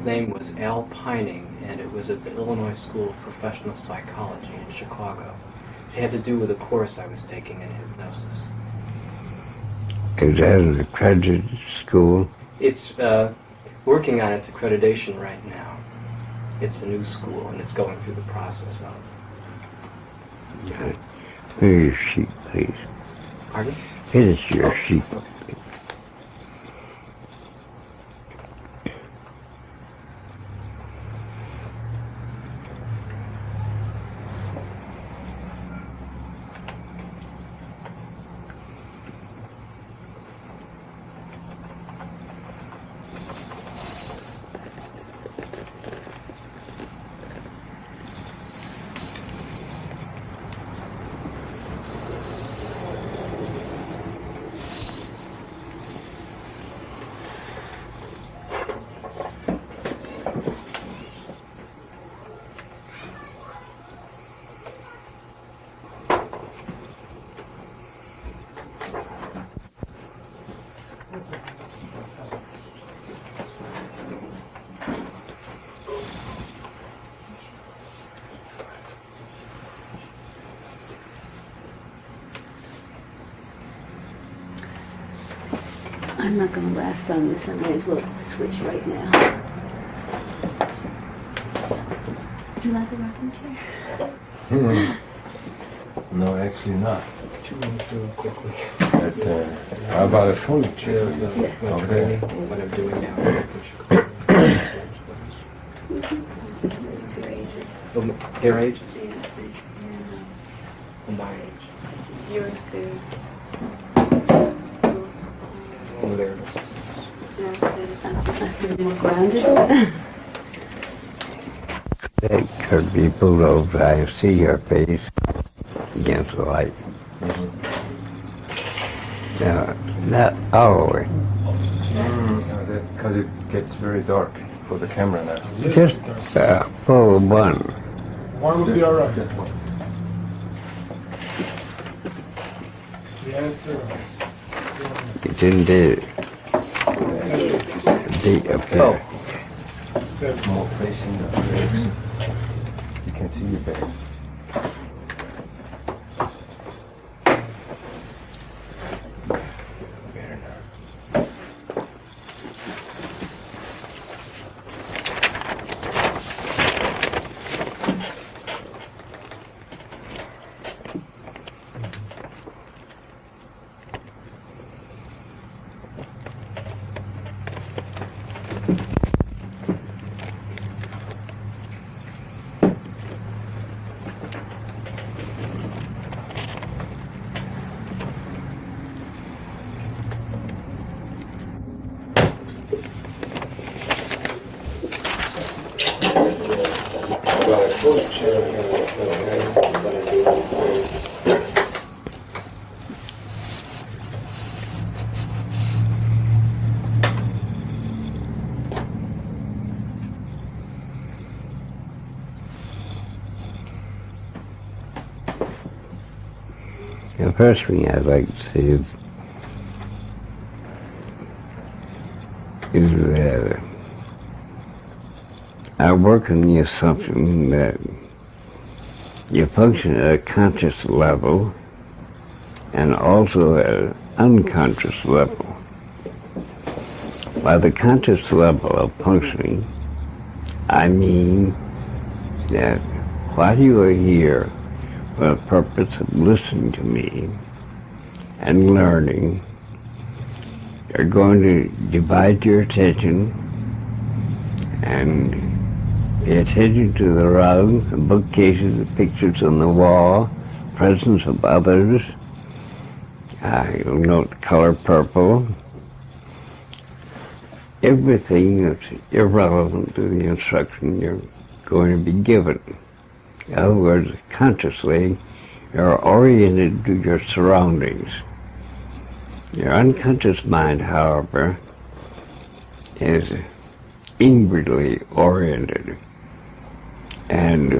His name was Al Pining, and it was at the Illinois School of Professional Psychology in Chicago. It had to do with a course I was taking in hypnosis. Is that an accredited school? It's working on its accreditation right now. It's a new school, and it's going through the process of it. Here's your sheet, please. Pardon? Here's your sheet. I'm not going to last on this. I may as well switch right now. Do you like a rocking chair? No, actually not. Two minutes real quickly. But, how about a folding chair? Okay. What I'm doing now. Their ages? My age. Yours, there's. Over there. Downstairs, I'm more grounded. That could be pulled over. I see your face against the light. Now, not all the way. Because it gets very dark for the camera now. Just pull one. One would be all right. The answer It's in the up there. is More facing the Erickson. You can see you better. Better now. The first thing I'd like to say is that I work on the assumption that you function at a conscious level and also at an unconscious level. By the conscious level of functioning, I mean that while you are here for the purpose of listening to me and learning, you're going to divide your attention and pay attention to the rugs, the bookcases, the pictures on the wall, presence of others. You'll note the color purple. Everything that's irrelevant to the instruction you're going to be given. In other words, consciously, you're oriented to your surroundings. Your unconscious mind, however, is inwardly oriented, and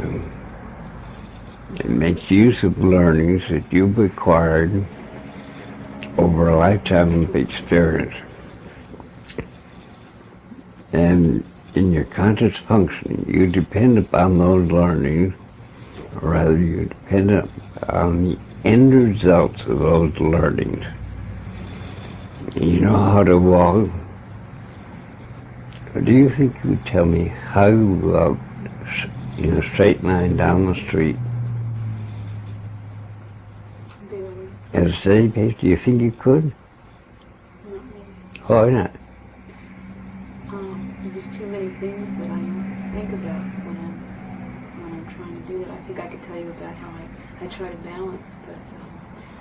it makes use of learnings that you've acquired over a lifetime of experience. And in your conscious functioning, you depend upon those learnings, or rather you depend on the end results of those learnings. You know how to walk. Do you think you would tell me how you walk in a straight line down the street Barely. at a steady pace? Do you think you could? Not really. Why not? There's just too many things that I think about when I'm trying to do it. I think I could tell you about how I try to balance, but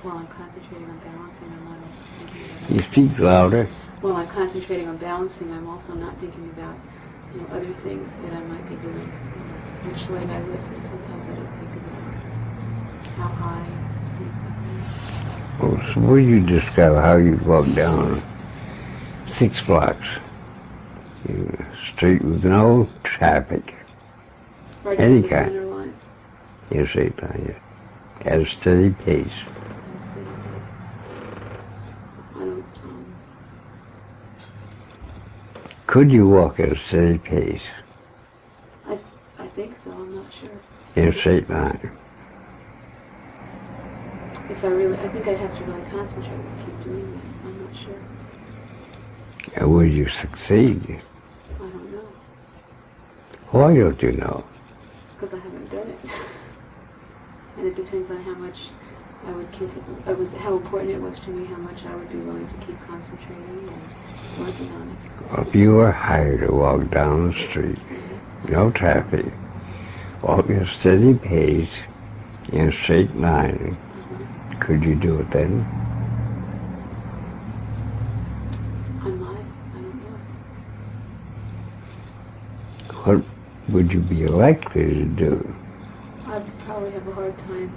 while I'm concentrating on balancing, I'm not also thinking about You speak louder. While I'm concentrating on balancing, I'm also not thinking about other things that I might be doing. Which leg I lift, and sometimes I don't think about how high. Well, so will you describe how you walk down 6 blocks? Street with no traffic. Right Any down the kind. center line. In a straight line, yeah. At a steady pace. I don't, Could you walk at a steady pace I think so, I'm not sure. in a straight line? I think I'd have to really concentrate and keep doing that. I'm not sure. And would you succeed? I don't know. Why don't you know? Because I haven't done it. And it depends on how much I would continue, how important it was to me, how much I would be willing to keep concentrating and working on it. If you were hired to walk down the street, no traffic, walk at a steady pace in a straight line, could you do it then? I might. I don't know. What would you be likely to do? I'd probably have a hard time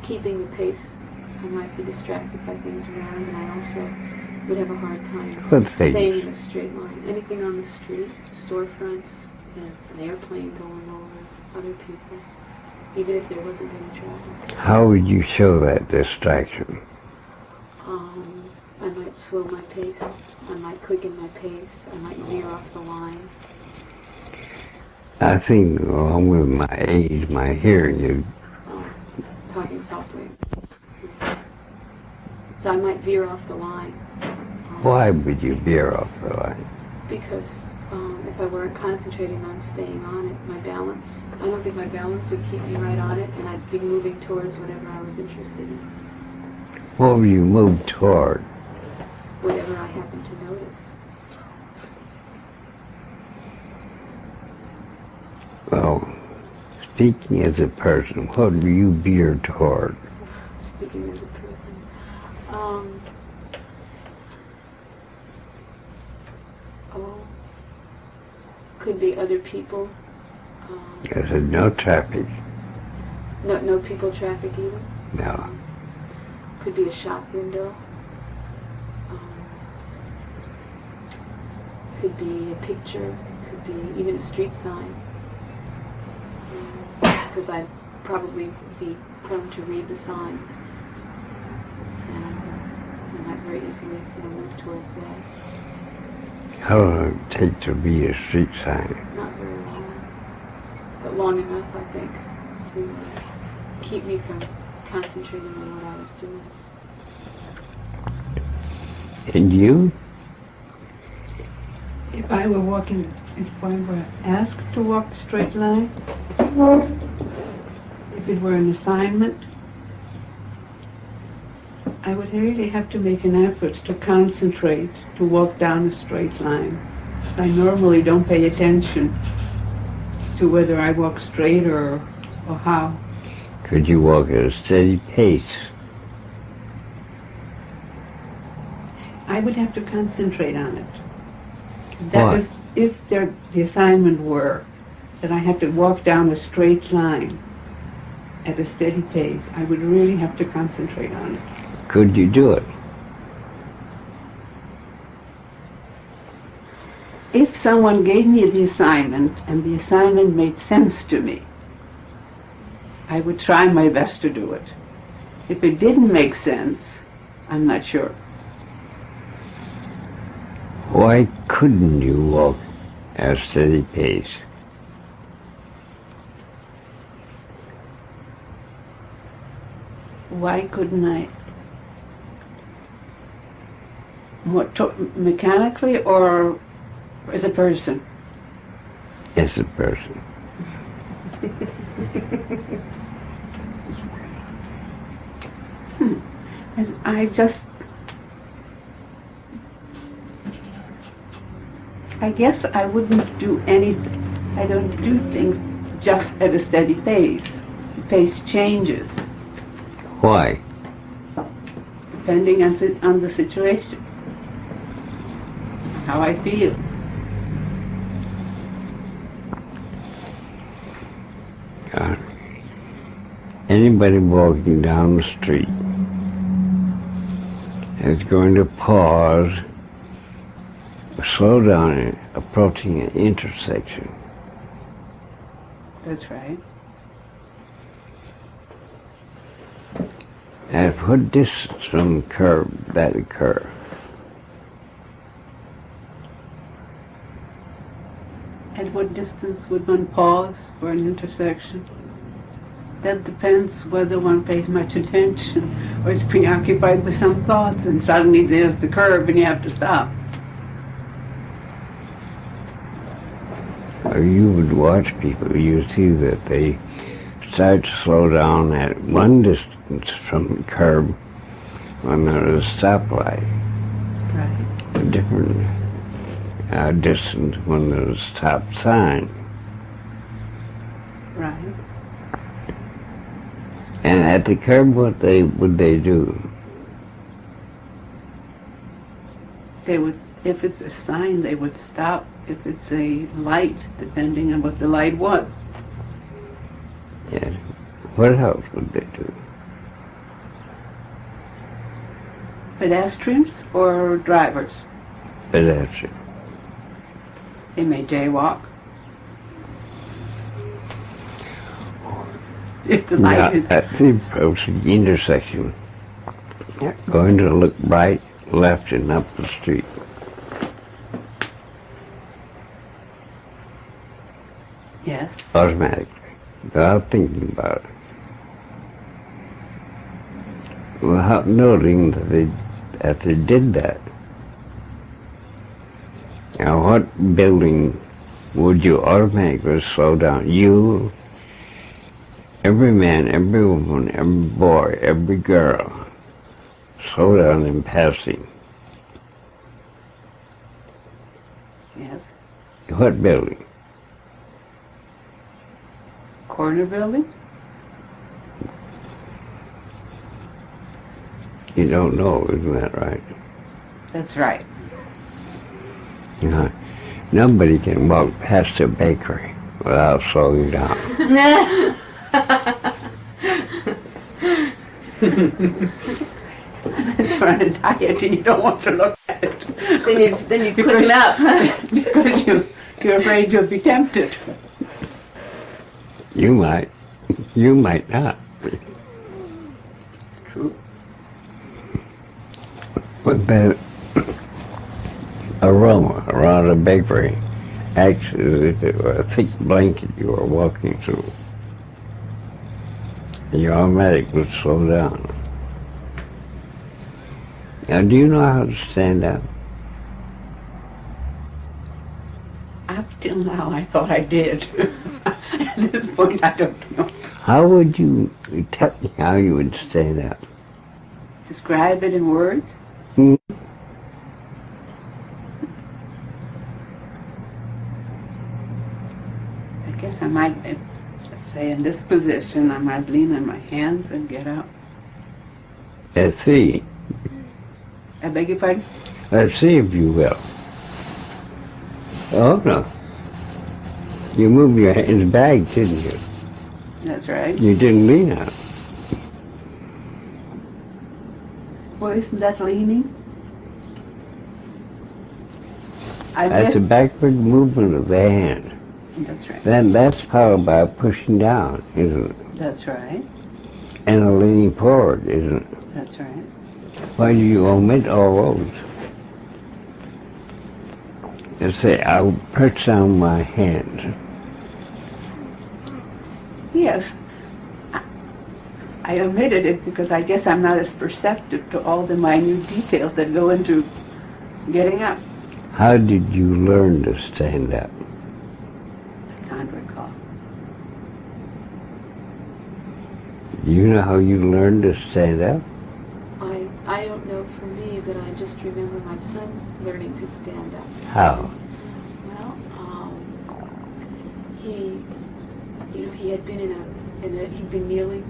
keeping the pace. I might be distracted by things around, and I also would have a hard time What things? staying in a straight line. Anything on the street, storefronts, an airplane going over, other people, even if there wasn't any traffic. How would you show that distraction? I might slow my pace. I might quicken my pace. I might veer off the line. I think along with my age, my hearing is Talking softly. So I might veer off the line. why would you veer off the line? Because if I weren't concentrating on staying on it, my balance, I don't think my balance would keep me right on it, and I'd be moving towards whatever I was interested in, What would you move toward? whatever I happened to notice. Well, speaking as a person, what do you veer toward? Speaking as a person. Could be other people. I said no traffic. No people traffic either. No. Could be a shop window. Could be a picture. Could be even a street sign. Because I'd probably be prone to read the signs. And I might very easily move towards that. How long would it take to read a street sign? Not very long. But long enough, I think, to keep me from concentrating on what I was doing. And you? If I were asked to walk a straight line, if it were an assignment, I would really have to make an effort to concentrate to walk down a straight line. I normally don't pay attention to whether I walk straight or how. Could you walk at a steady pace? I would have to concentrate on it. Why? If the assignment were that I had to walk down a straight line at a steady pace, I would really have to concentrate on it. Could you do it? If someone gave me the assignment and the assignment made sense to me, I would try my best to do it. If it didn't make sense, I'm not sure. Why couldn't you walk at a steady pace. Why couldn't I? Mechanically or as a person? As a person. I guess I wouldn't do anything. I don't do things just at a steady pace. The pace changes Why? depending on the situation, how I feel. Anybody walking down the street is going to pause, slow down, approaching an intersection. That's right. At what distance from the curb that occur? At what distance would one pause for an intersection? That depends whether one pays much attention or is preoccupied with some thoughts and suddenly there's the curb and you have to stop. Or you would watch people, you see that they start to slow down at one distance from the curb when there's a stoplight. Right. A different distance when there's a stop sign. Right. And at the curb, what would they do? They would, if it's a sign, they would stop. If it's a light, depending on what the light was. Yes. What else would they do? Pedestrians or drivers? Pedestrian. They may jaywalk. If the light Now, is... at the approaching intersection, going to look right, left, and up the street. Yes. Automatically, without thinking about it. Without noting that they did that. Now, what building would you automatically slow down? You, every man, every woman, every boy, every girl, slow down in passing. Yes. What building? Corner building? You don't know, isn't that right? That's right. You know, nobody can walk past a bakery without slowing down. It's for a diet and you don't want to look at it. Then you quicken up. Because you're afraid you'll be tempted. You might not. It's true. But the aroma around a bakery acts as if it were a thick blanket you were walking through. You automatically would slow down. Now, do you know how to stand up? Up till now, I thought I did. At this point, I don't know. How would you tell me how you would stand up? Describe it in words? I guess I might say in this position, I might lean on my hands and get up. Let's see. I beg your pardon? Let's see if you will. Oh, no. You moved your hands back, didn't you? That's right. You didn't lean out. Well, isn't that leaning? I That's a missed. backward movement of the hand. That's right. Then that's powered by pushing down, isn't it? That's right. And a leaning forward, isn't it? That's right. Why do you omit all those? Let's say I'll press down my hands. Yes. I omitted it because I guess I'm not as perceptive to all the minute details that go into getting up. How did you learn to stand up? I can't recall. Do you know how you learned to stand up? I don't know for me, but I just remember my son learning to stand up. How? Well, he had been he'd been kneeling,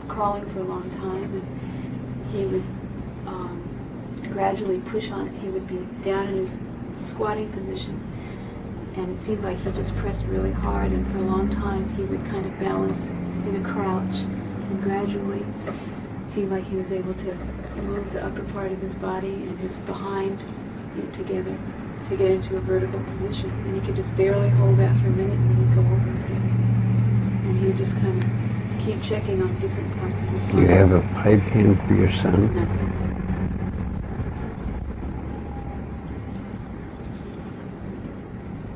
crawling for a long time, and he would gradually push on it. He would be down in his squatting position, and it seemed like he just pressed really hard, and for a long time he would kind of balance in a crouch, and gradually it seemed like he was able to move the upper part of his body and his behind together to get into a vertical position, and he could just barely hold that for a minute, and then he'd go over again. And he would just kind of keep checking on different parts of his body. Do you have a pipe can for your son? No.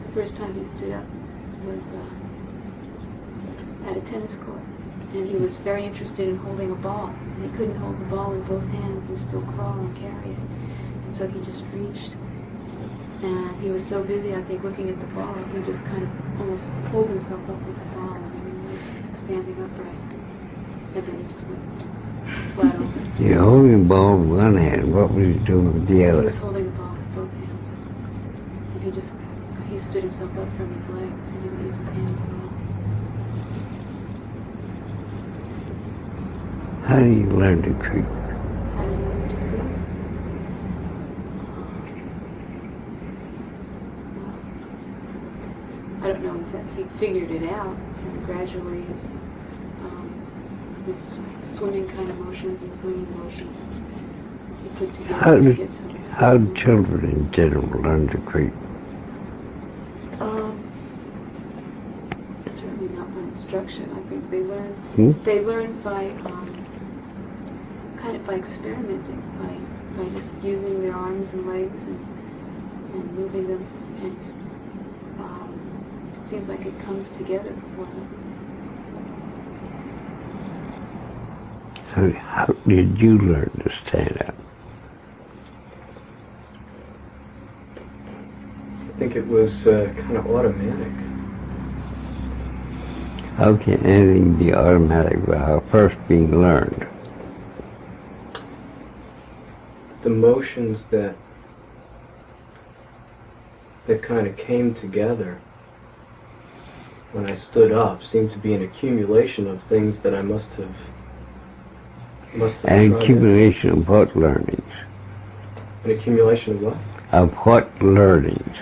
The first time he stood up was at a tennis court, and he was very interested in holding a ball. And he couldn't hold the ball in both hands and still crawl and carry it. And so he just reached, and he was so busy, I think, looking at the ball, he just kind of almost pulled himself up with the ball, and he was standing upright. And then he just went flat over. You're holding the ball with one hand. What was he doing with the He other? was holding the ball with both hands. And he stood himself up from his legs, and he would use his hands at all. How do you learn to creep? How did he learn to creep? I don't know exactly. He figured it out, and gradually his swimming kind of motions and swinging motions he put together to get some. How do children in general learn to creep? Certainly not by instruction. I think they learn. Hmm? They learn by kind of by experimenting, by just using their arms and legs and moving them, and it seems like it comes together for them. How did you learn to stand up? I think it was kind of automatic. How can anything be automatic without first being learned? The motions that kind of came together when I stood up seemed to be an accumulation of things that I must have An tried to- accumulation of what learnings? An accumulation of what? Of what learnings?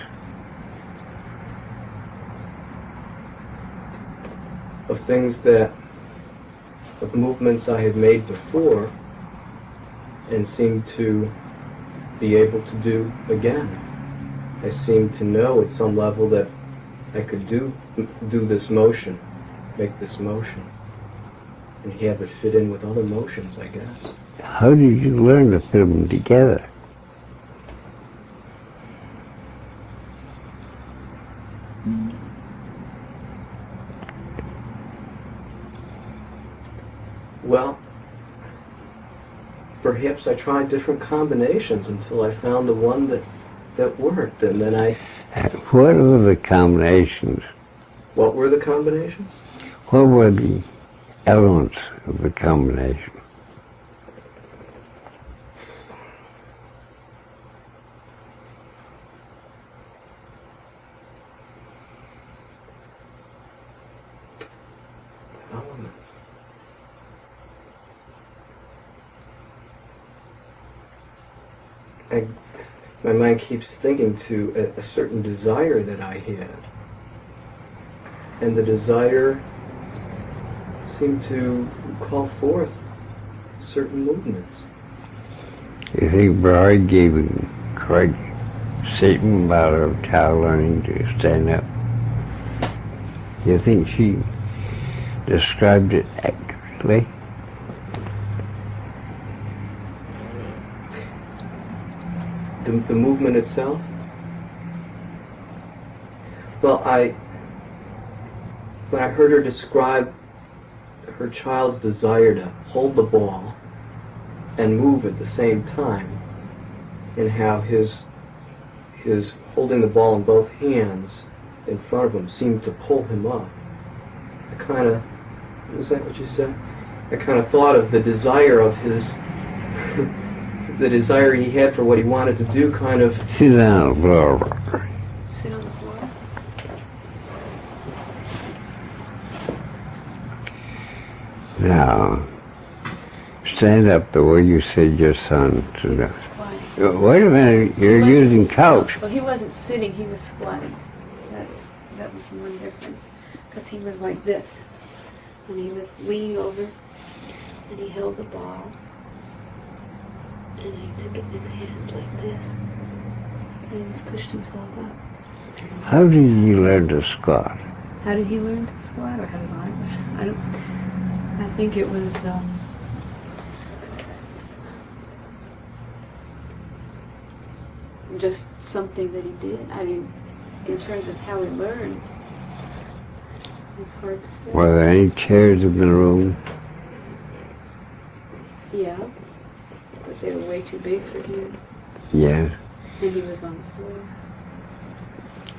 Of things of movements I had made before and seemed to be able to do again. I seemed to know at some level that I could do this motion, make this motion, and have it fit in with other motions, I guess. How did you learn to put them together? Well, perhaps I tried different combinations until I found the one that worked, and then What were the combinations? What were the combinations? What were the elements of the combination? Elements. My mind keeps thinking to a certain desire that I had. And the desire seemed to call forth certain movements. You think Bride gave a correct statement about her child learning to stand up? You think she described it accurately? The movement itself? Well, when I heard her describe her child's desire to hold the ball and move at the same time, and have his holding the ball in both hands in front of him seemed to pull him up. I kind of, is that what you said? I kind of thought of the desire of his, the desire he had for what he wanted to do, kind of. Sit down on the floor. Sit on the floor. Now, stand up the way you said your son He stood was up. squatting. Wait a minute, you're He wasn't- using couch. Well, he wasn't sitting, he was squatting. That was one difference. Because he was like this. And he was leaning over, and he held the ball. And he took it in his hand like this. And he just pushed himself up. How did you learn to squat? How did he learn to squat, or how did I learn? I think it was, just something that he did. I mean, in terms of how he learned, it's hard to say. Were there any chairs in the room? Yeah, but they were way too big for him, Yes. and he was on the floor.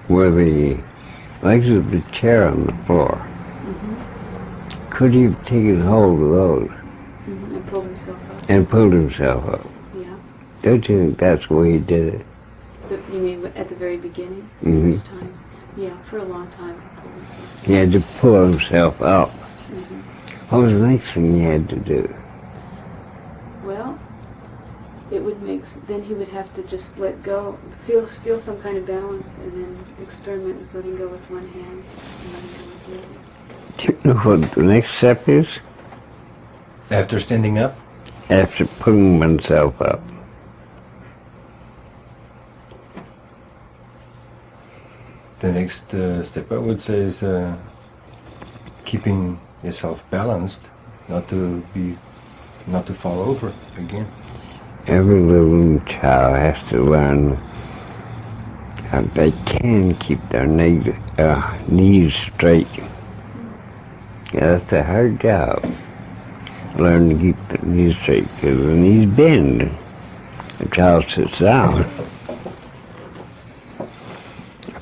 Were the legs of the chair on the floor? Mm-hmm. Could he have taken hold of those Mm-hmm. And pulled himself up. and pulled himself up? Yeah. Don't you think that's the way he did it? You mean at the very beginning? Mhm. First times? Yeah, for a long time he pulled himself up. He had to pull himself up. Mm-hmm. What was the next thing he had to do? Well, it would then he would have to just let go, feel some kind of balance, and then experiment with letting go with one hand and letting go with the other. Do you know what the next step is? After standing up? After pulling oneself up. The next step I would say is keeping yourself balanced, not to fall over again. Every little child has to learn how they can keep their knees straight. Yeah, that's a hard job. Learn to keep the knees straight, because the knees bend. The child sits down.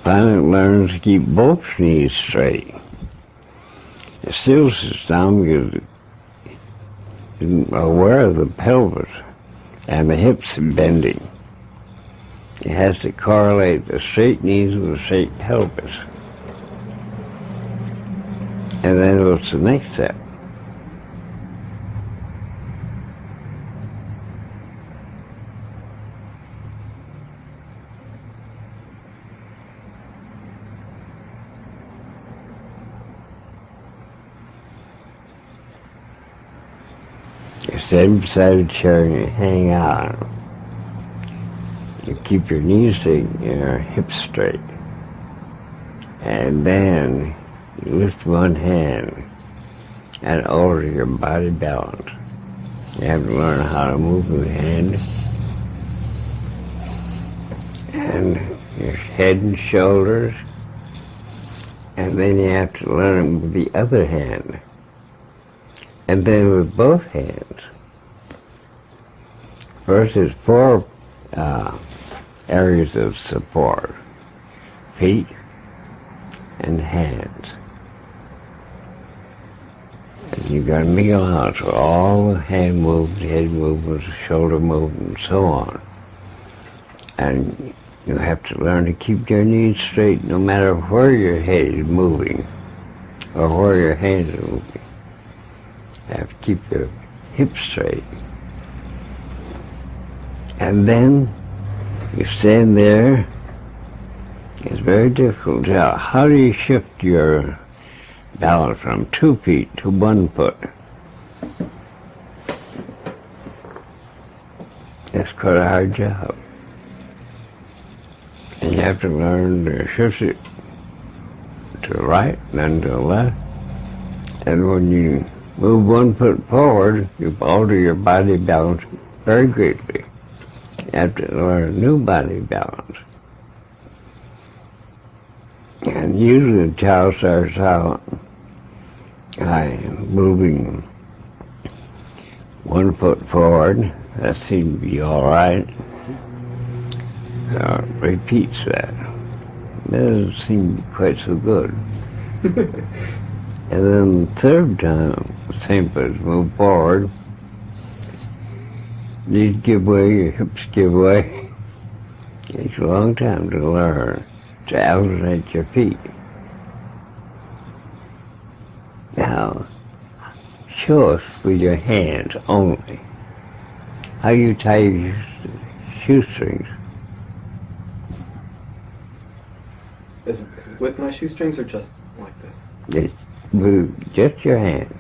Finally learns to keep both knees straight. It still sits down because it isn't aware of the pelvis and the hips bending. It has to correlate the straight knees with the straight pelvis. And then what's the next step? You stand beside a chair and you hang on. You keep your knees straight and your hips straight. And then you lift one hand and alter your body balance. You have to learn how to move the hand and your head and shoulders. And then you have to learn with the other hand. And then with both hands. First is 4 areas of support. Feet and hands. And you got to make allowance for all the hand movements, head movements, shoulder movements, and so on. And you have to learn to keep your knees straight no matter where your head is moving or where your hands are moving. You have to keep your hips straight. And then you stand there. It's very difficult. How do you shift your balance from 2 feet to 1 foot? That's quite a hard job. And you have to learn to shift it to the right, then to the left. And when you move 1 foot forward, you alter your body balance very greatly. You have to learn a new body balance. And usually the child starts out by moving 1 foot forward. That seems to be all right. Repeats that. That doesn't seem to be quite so good. And then the third time, the same foot move forward. Knees give way, your hips give way. Takes a long time to learn to alternate your feet. Now, show us with your hands only how you tie your shoestrings. Is it with my shoestrings or just like this? With just your hands.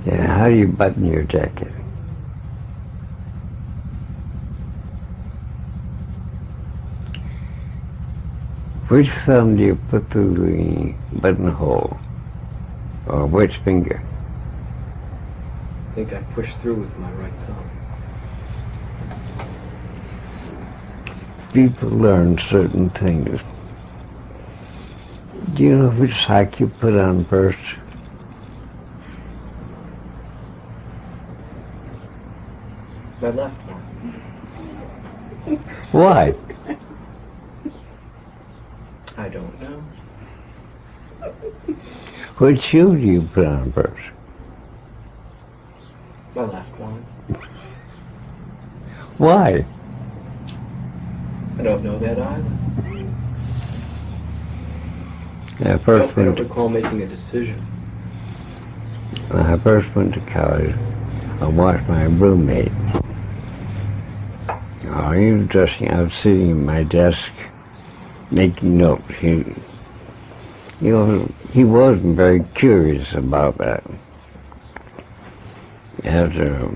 And how do you button your jacket? Which thumb do you put through the buttonhole? Or which finger? I think I push through with my right thumb. People learn certain things. Do you know which sock you put on first? My left one. Why? I don't know. Which shoe do you put on first? My left one. Why? I don't know that either. I I first don't went to, recall making a decision. when I first went to college, I watched my roommate. Oh, he was dressing. I was sitting at my desk making notes. He wasn't very curious about that. After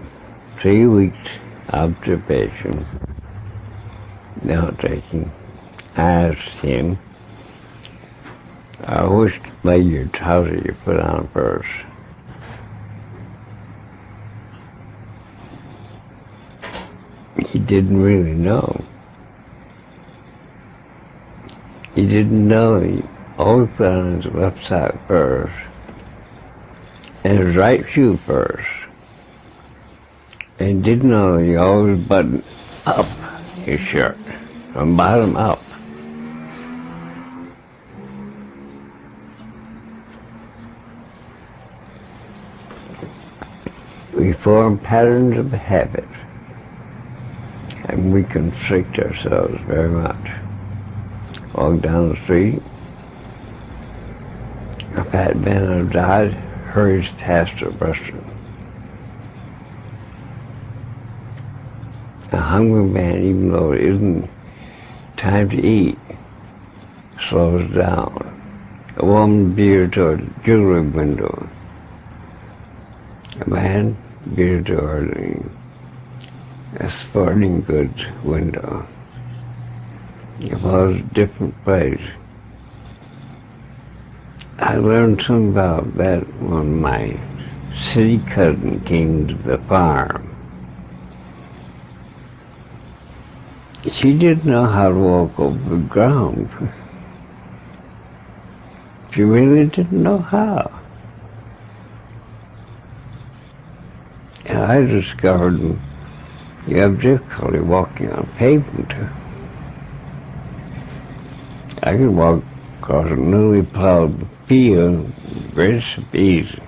3 weeks observation, note taking, I asked him, which leg your trouser you put on first? He didn't really know. He didn't know he always put on his left side first, and his right shoe first. And didn't know he always buttoned up his shirt, from bottom up. We form patterns of habit, and we constrict ourselves very much. Walk down the street, a fat man on a dodge hurries past a restaurant. A hungry man, even though it isn't time to eat, slows down. A woman veers toward the jewelry window. A man veers toward a sporting goods window. It was a different place. I learned something about that when my city cousin came to the farm. She didn't know how to walk over the ground. She really didn't know how. And I discovered you have difficulty walking on pavement. I could walk across a newly plowed field with great speed.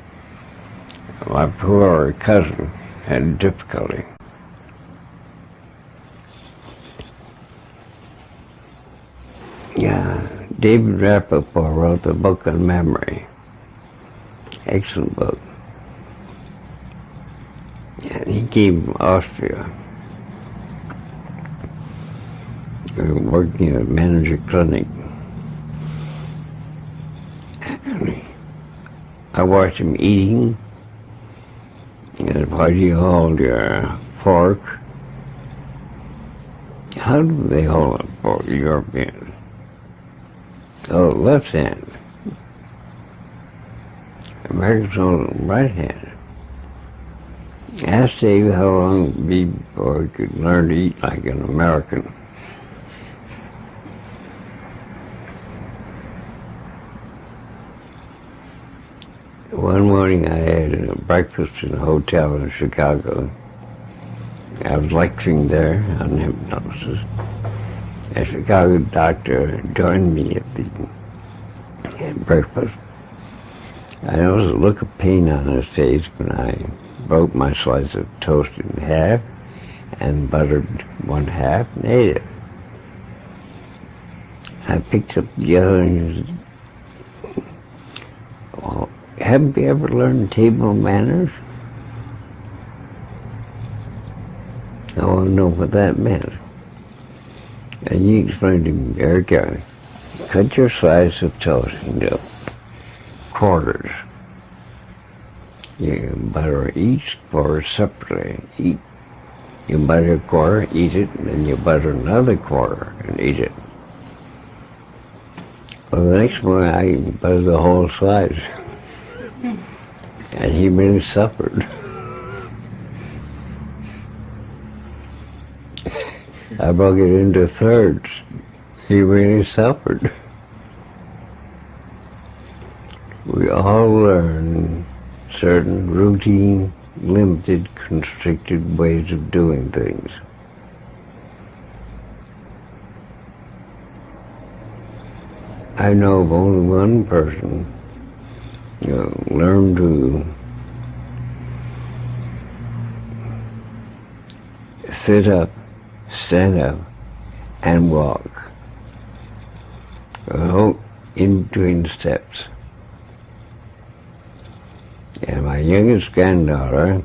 My poor cousin had difficulty. Yeah, David Rappaport wrote the book on memory. Excellent book. And he came from Austria. Working at a manager clinic. I watched him eating, and why do you hold your fork? How do they hold a fork, Europeans? Oh, left hand. Americans hold it right hand. Ask Dave how long it would be before he could learn to eat like an American. One morning I had a breakfast in a hotel in Chicago. I was lecturing there on hypnosis. A Chicago doctor joined me at breakfast. I noticed a look of pain on his face when I broke my slice of toast in half and buttered one half and ate it. I picked up the other and he said, "Well, haven't you ever learned table manners?" I want to know what that meant. And he explained to me, "Eric, cut your slice of toast into quarters. You butter each quarter separately. You butter a quarter, eat it, and then you butter another quarter and eat it." Well, the next morning I buttered the whole slice. And he really suffered. I broke it into thirds. He really suffered. We all learn certain routine, limited, constricted ways of doing things. I know of only one person who learned to sit up, stand up, and walk. In between steps. And my youngest granddaughter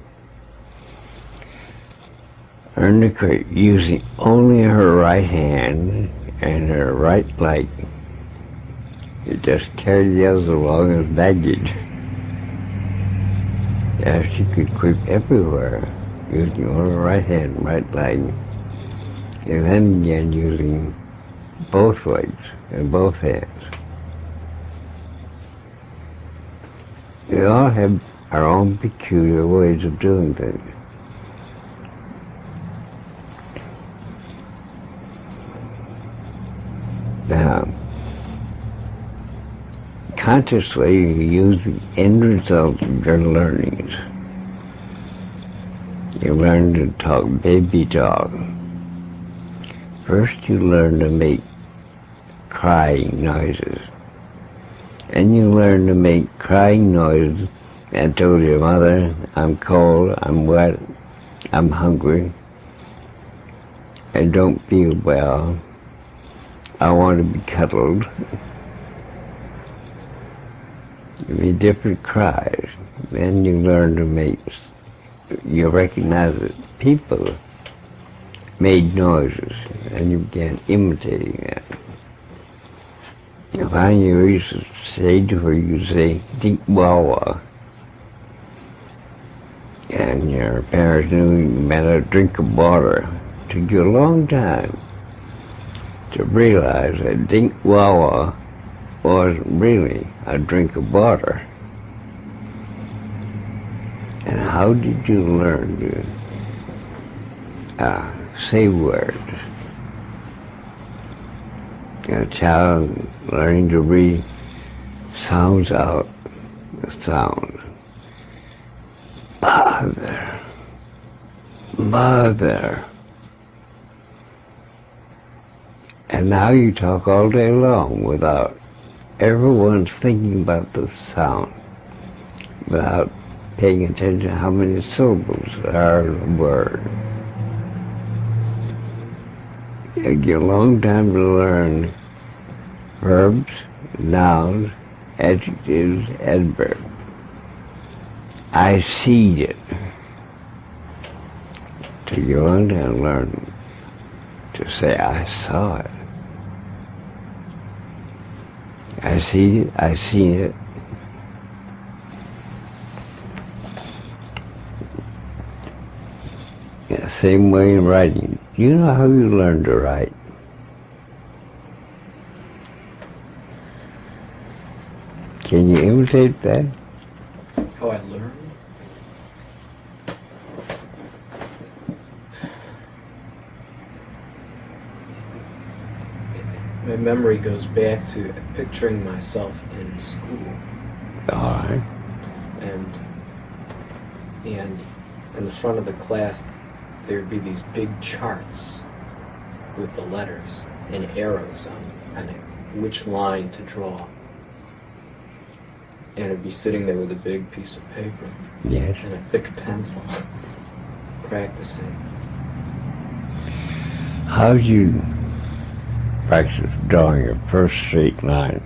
learned to create using only her right hand and her right leg. It just carried the others along as baggage. Yeah, she could creep everywhere using only her right hand and right leg. And then began using both legs and both hands. We all have our own peculiar ways of doing things. Now, consciously you use the end result of your learnings. You learn to talk baby talk. First you learn to make crying noises. And you learn to make crying noises and told your mother, "I'm cold, I'm wet, I'm hungry, I don't feel well, I want to be cuddled." There'll be different cries. Then you learn to you recognize that people made noises, and you began imitating that. Finally you reach a stage where you say, "Dink wawa." And your parents knew you meant a drink of water. It took you a long time to realize that dink wawa wasn't really a drink of water. And how did you learn to say words? A child learning to read sounds out the sound. Mother, mother. And now you talk all day long without ever once thinking about the sound, without paying attention to how many syllables are in a word. It took you a long time to learn verbs, nouns, adjectives, adverbs. I see it. It took you a long time to learn to say I saw it. I see it, I seen it. Yeah, same way in writing. Do you know how you learn to write? Can you imitate that? How I learn? my memory goes back to picturing myself in school, All right. and in the front of the class there'd be these big charts with the letters and arrows on it, which line to draw. And I'd be sitting there with a big piece of paper Yes. and a thick pencil, practicing. How do you practice drawing a first straight line?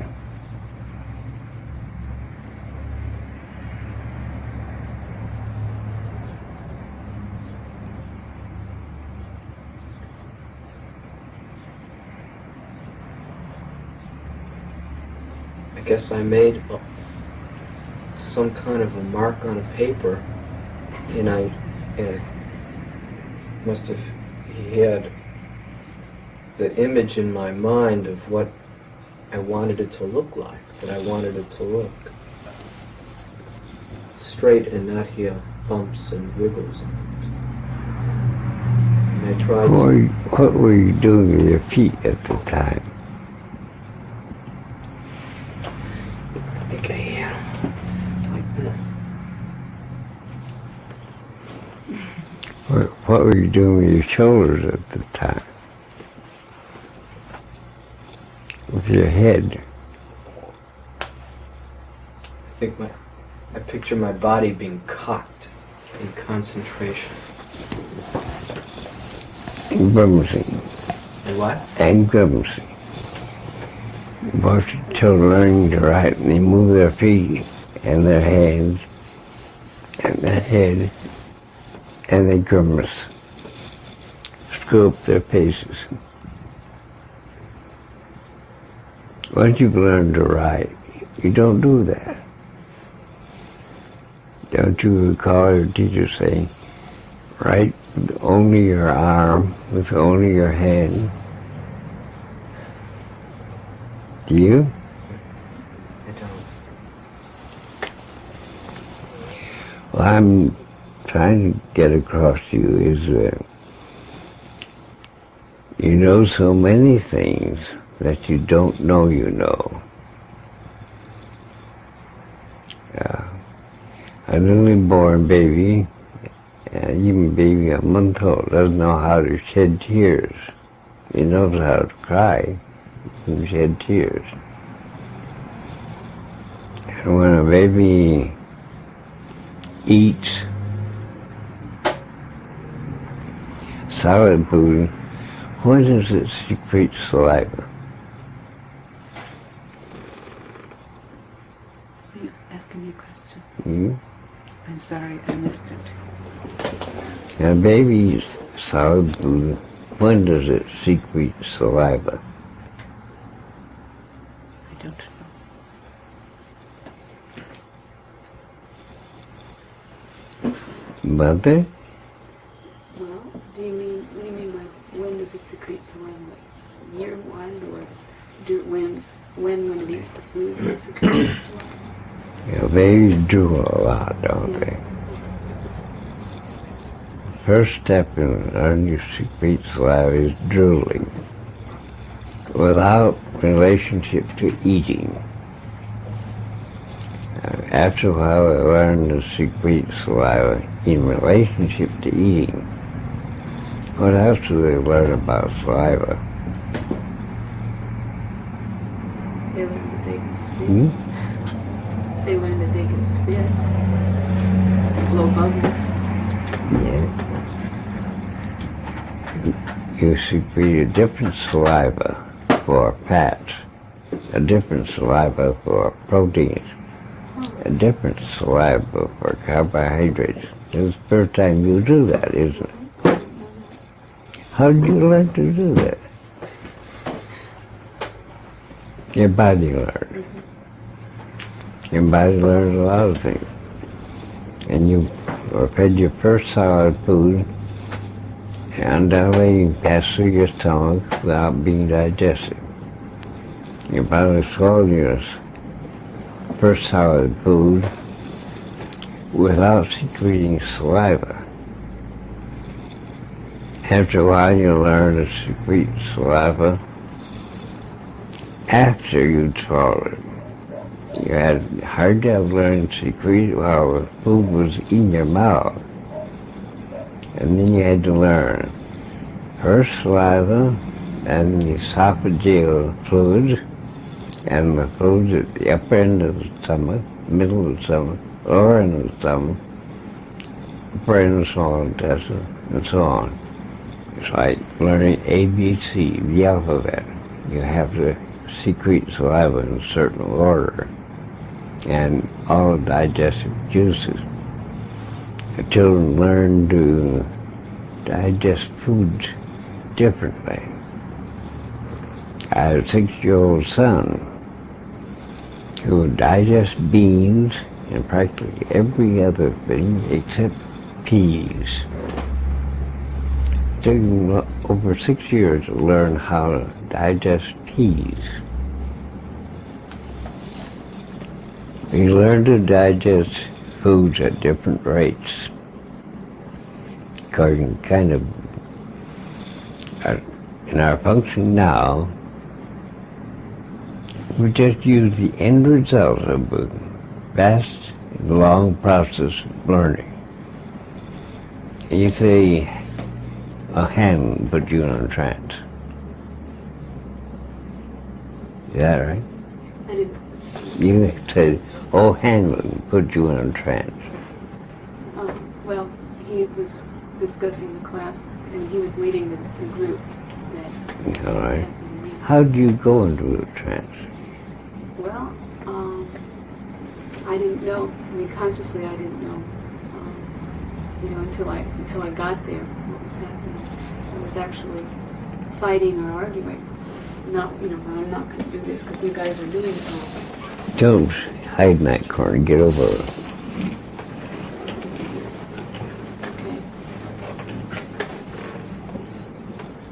I guess I made some kind of a mark on a paper, and I must have had the image in my mind of what I wanted it to look like, that I wanted it to look straight and not have bumps and wiggles on it. And I tried to... What were you doing with your feet at the time? I think I am like this. What were you doing with your shoulders at the time? With your head? I picture my body being cocked in concentration. And grimacing. And what? And grimacing. Watch children learning to write, and they move their feet and their hands and their head, and they grimace. Screw up their faces. Once you've learned to write, you don't do that. Don't you recall your teacher saying, write with only your arm, with only your hand? Do you? I don't. Well, I'm trying to get across to you is that you know so many things that you don't know you know. A newly born baby, even baby a month old, doesn't know how to shed tears. He knows how to cry and shed tears. And when a baby eats solid food, when does it secrete saliva? Are you asking me a question? Hmm? I'm sorry, I missed it. Now, a baby eats solid food, when does it secrete saliva? I don't know. Mother? Well, what do you mean by when does it secrete saliva? Like year-wise, or when it eats the food does it secrete the saliva? You know, babies drool a lot, don't they? First step in learning to secrete saliva is drooling, without relationship to eating. After a while, they learn to secrete saliva in relationship to eating. What else do they learn about saliva? They learn that they can spit. Hmm? They learn that they can spit, blow bubbles. Yeah. You secrete a different saliva for fats, a different saliva for proteins, a different saliva for carbohydrates. It's the first time you do that, isn't it? How did you learn to do that? Your body learns. Your body learns a lot of things. And you were fed your first solid food, and undoubtedly pass through your stomach without being digested. Your body swallowed your first solid food without secreting saliva. After a while, you learn to secrete saliva after you'd swallowed. You had a hard time learning to secrete while the food was in your mouth. And then you had to learn first saliva, and the esophageal fluid, and the fluids at the upper end of the stomach, middle of the stomach, lower end of the stomach, upper end of the small intestine, and so on. It's like learning ABC, the alphabet. You have to secrete saliva in a certain order, and all the digestive juices. The children learn to digest foods differently. I had a 6-year-old son who would digest beans and practically every other thing except peas. It took him over 6 years to learn how to digest peas. We learn to digest foods at different rates, according kind of in our function now. We just use the end results of a vast and long process of learning. And you say, a hand put you in a trance. Is that right? I didn't. You said, oh, Hanlon put you in a trance. Well, he was discussing the class, and he was leading the group that. All right. How do you go into a trance? Well, I didn't know. I mean, consciously, I didn't know. Until I got there, what was happening. I was actually fighting or arguing. Not, I'm not going to do this because you guys are doing something. Don't hide in that corner. Get over it. Okay.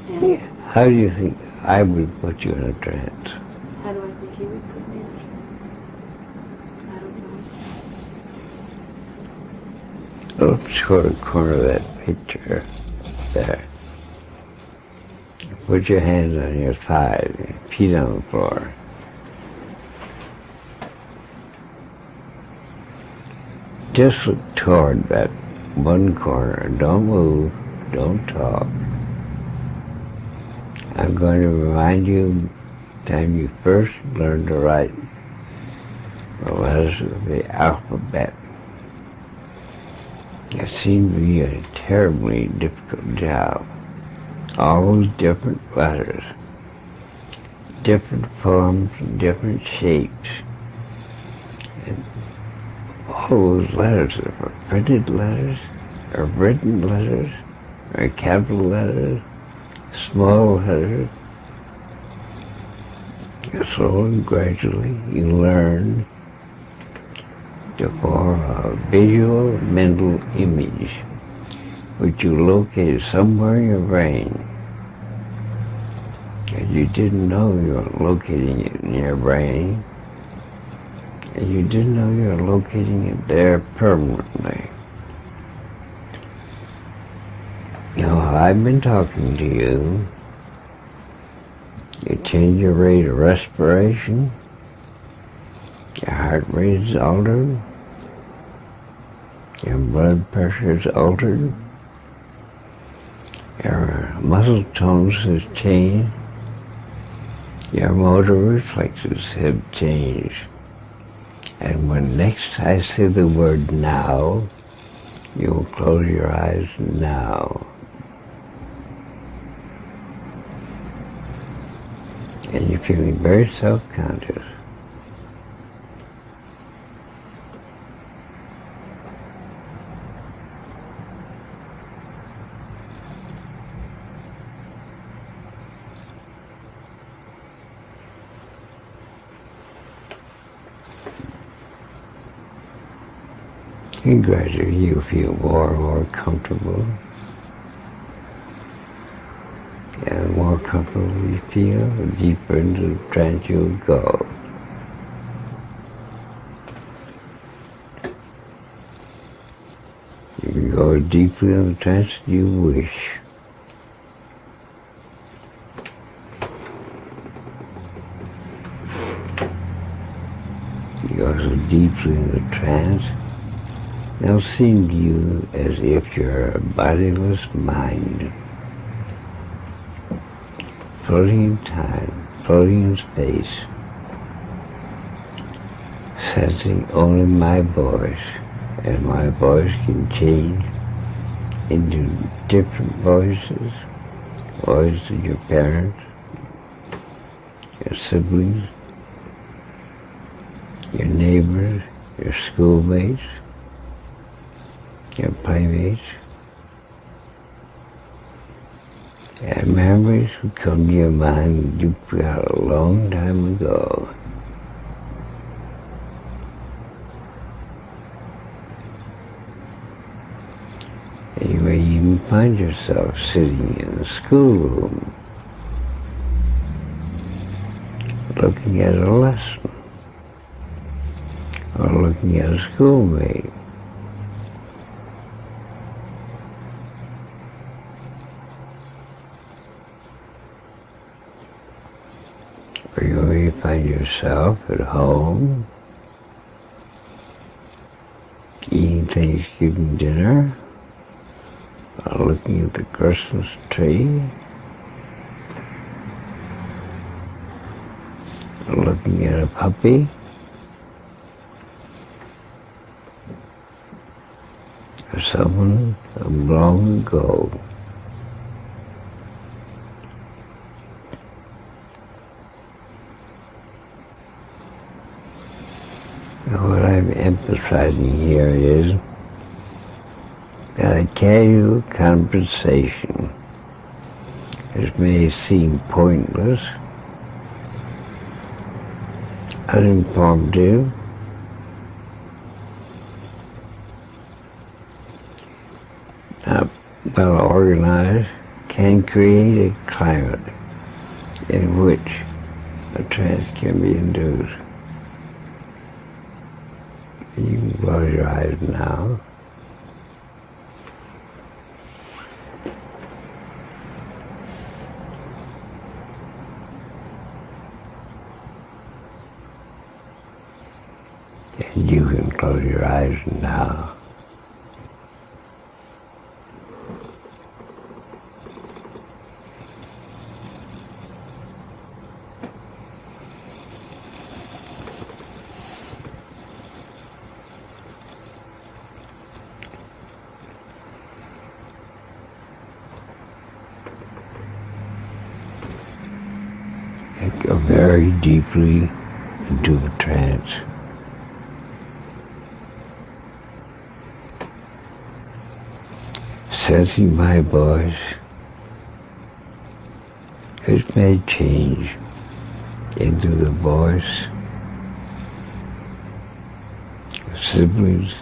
And How do you think I would put you in a trance? how do I think you would put me in a trance? I don't know. Let's go to the corner of that picture there. Put your hands on your thighs, feet on the floor. Just look toward that one corner. Don't move. Don't talk. I'm going to remind you of the time you first learned to write the letters of the alphabet. It seemed to be a terribly difficult job. All those different letters, different forms, different shapes. And all those letters are printed letters, or written letters, or capital letters, small letters. Slowly and gradually you learn to form a visual mental image which you located somewhere in your brain. And you didn't know you were locating it in your brain. And you didn't know you were locating it there permanently. Now, I've been talking to you. You change your rate of respiration. Your heart rate is altered. Your blood pressure is altered. Your muscle tones has changed. Your motor reflexes have changed. And when next I say the word now, you'll close your eyes now. And you're feeling very self-conscious. And gradually you feel more and more comfortable. And the more comfortable you feel, the deeper into the trance you'll go. You can go as deeply in the trance as you wish. You go so deeply in the trance, they'll seem to you as if you're a bodiless mind, floating in time, floating in space, sensing only my voice, and my voice can change into different voices, voice of your parents, your siblings, your neighbors, your schoolmates, your playmates, and memories will come to your mind that you forgot a long time ago. And you may even find yourself sitting in a schoolroom, looking at a lesson, or looking at a schoolmate. Or you may find yourself at home, eating Thanksgiving dinner, or looking at the Christmas tree, or looking at a puppy, or someone long ago. And what I'm emphasizing here is that a casual conversation, which may seem pointless, uninformative, not well organized, can create a climate in which a trance can be induced. You can close your eyes now. And you can close your eyes now. And go very deeply into the trance. Sensing my voice, which may change into the voice of siblings,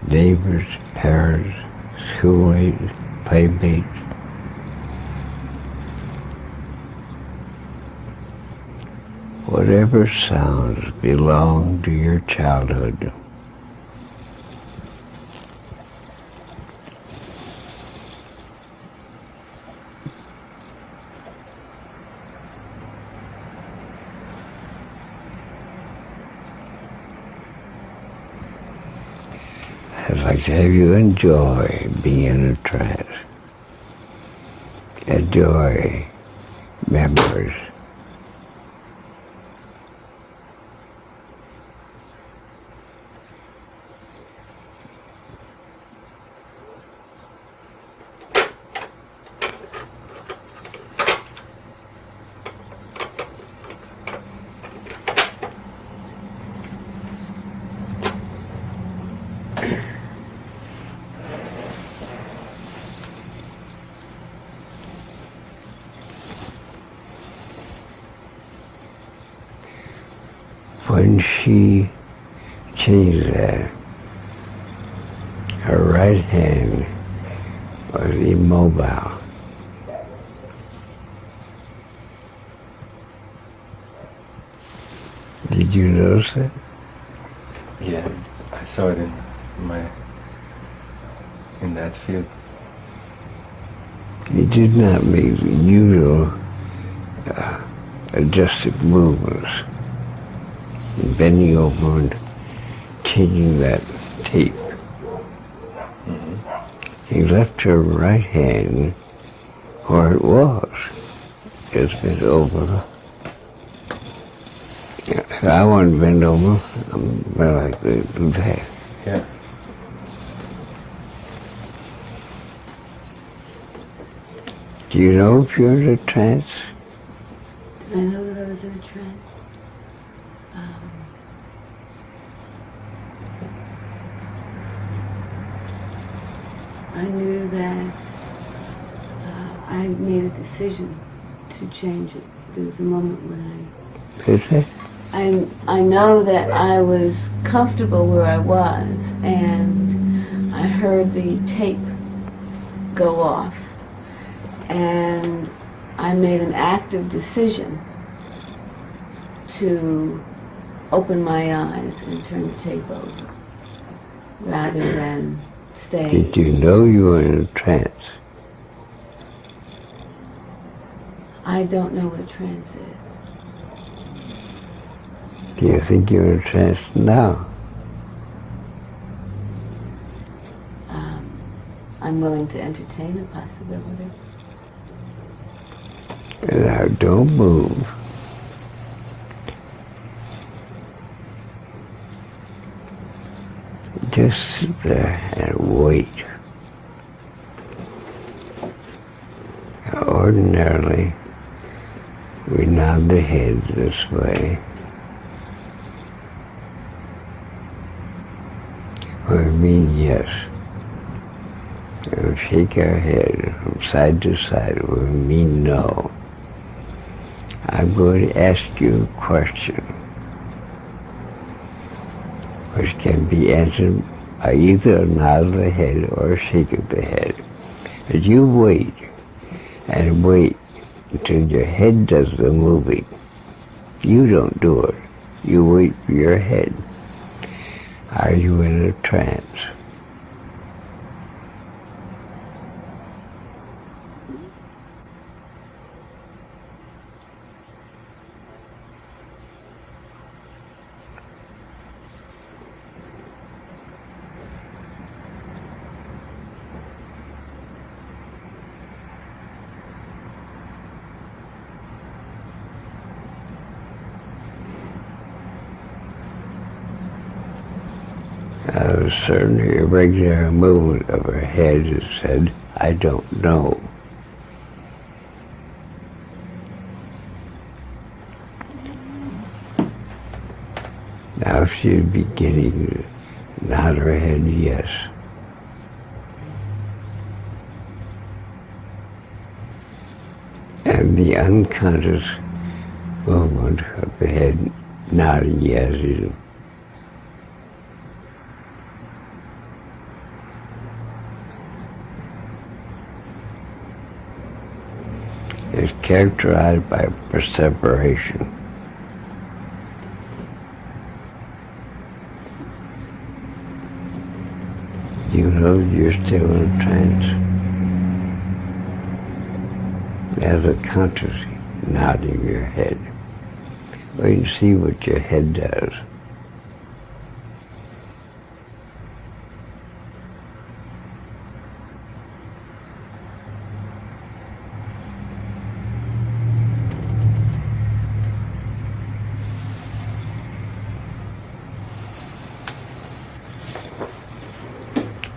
neighbors, parents, schoolmates, playmates. Whatever sounds belong to your childhood. I'd like to have you enjoy being in a trance. Enjoy memories. When she changed that, her right hand was immobile. Did you notice that? Yeah, I saw it in that field. You did not make the usual adjustive movements, bending over and changing that tape. He left her right hand where it was, just bent over. If I want to bend over, I'm very likely to do that. Yeah. Do you know if you're in a trance? I know that I was in a trance. I knew that I made a decision to change it. There was a moment when Is it? I know that I was comfortable where I was, and I heard the tape go off, and I made an active decision to open my eyes and turn the tape over, rather than stay. Did you know you were in a trance? I don't know what a trance is. Do you think you're in a trance now? I'm willing to entertain the possibility. Now don't move. Just sit there and wait. Ordinarily, we nod the head this way. We mean yes. And shake our head from side to side. We mean no. I'm going to ask you a question, which can be answered by either a nod of the head or a shake of the head. But you wait, and wait until your head does the moving. You don't do it. You wait for your head. Are you in a trance? A certain irregular movement of her head that said, I don't know. Now she's beginning to nod her head yes. And the unconscious movement of the head nodding yes is characterized by perseveration. You know you're still in a trance. As a conscious nodding your head. Wait and see what your head does.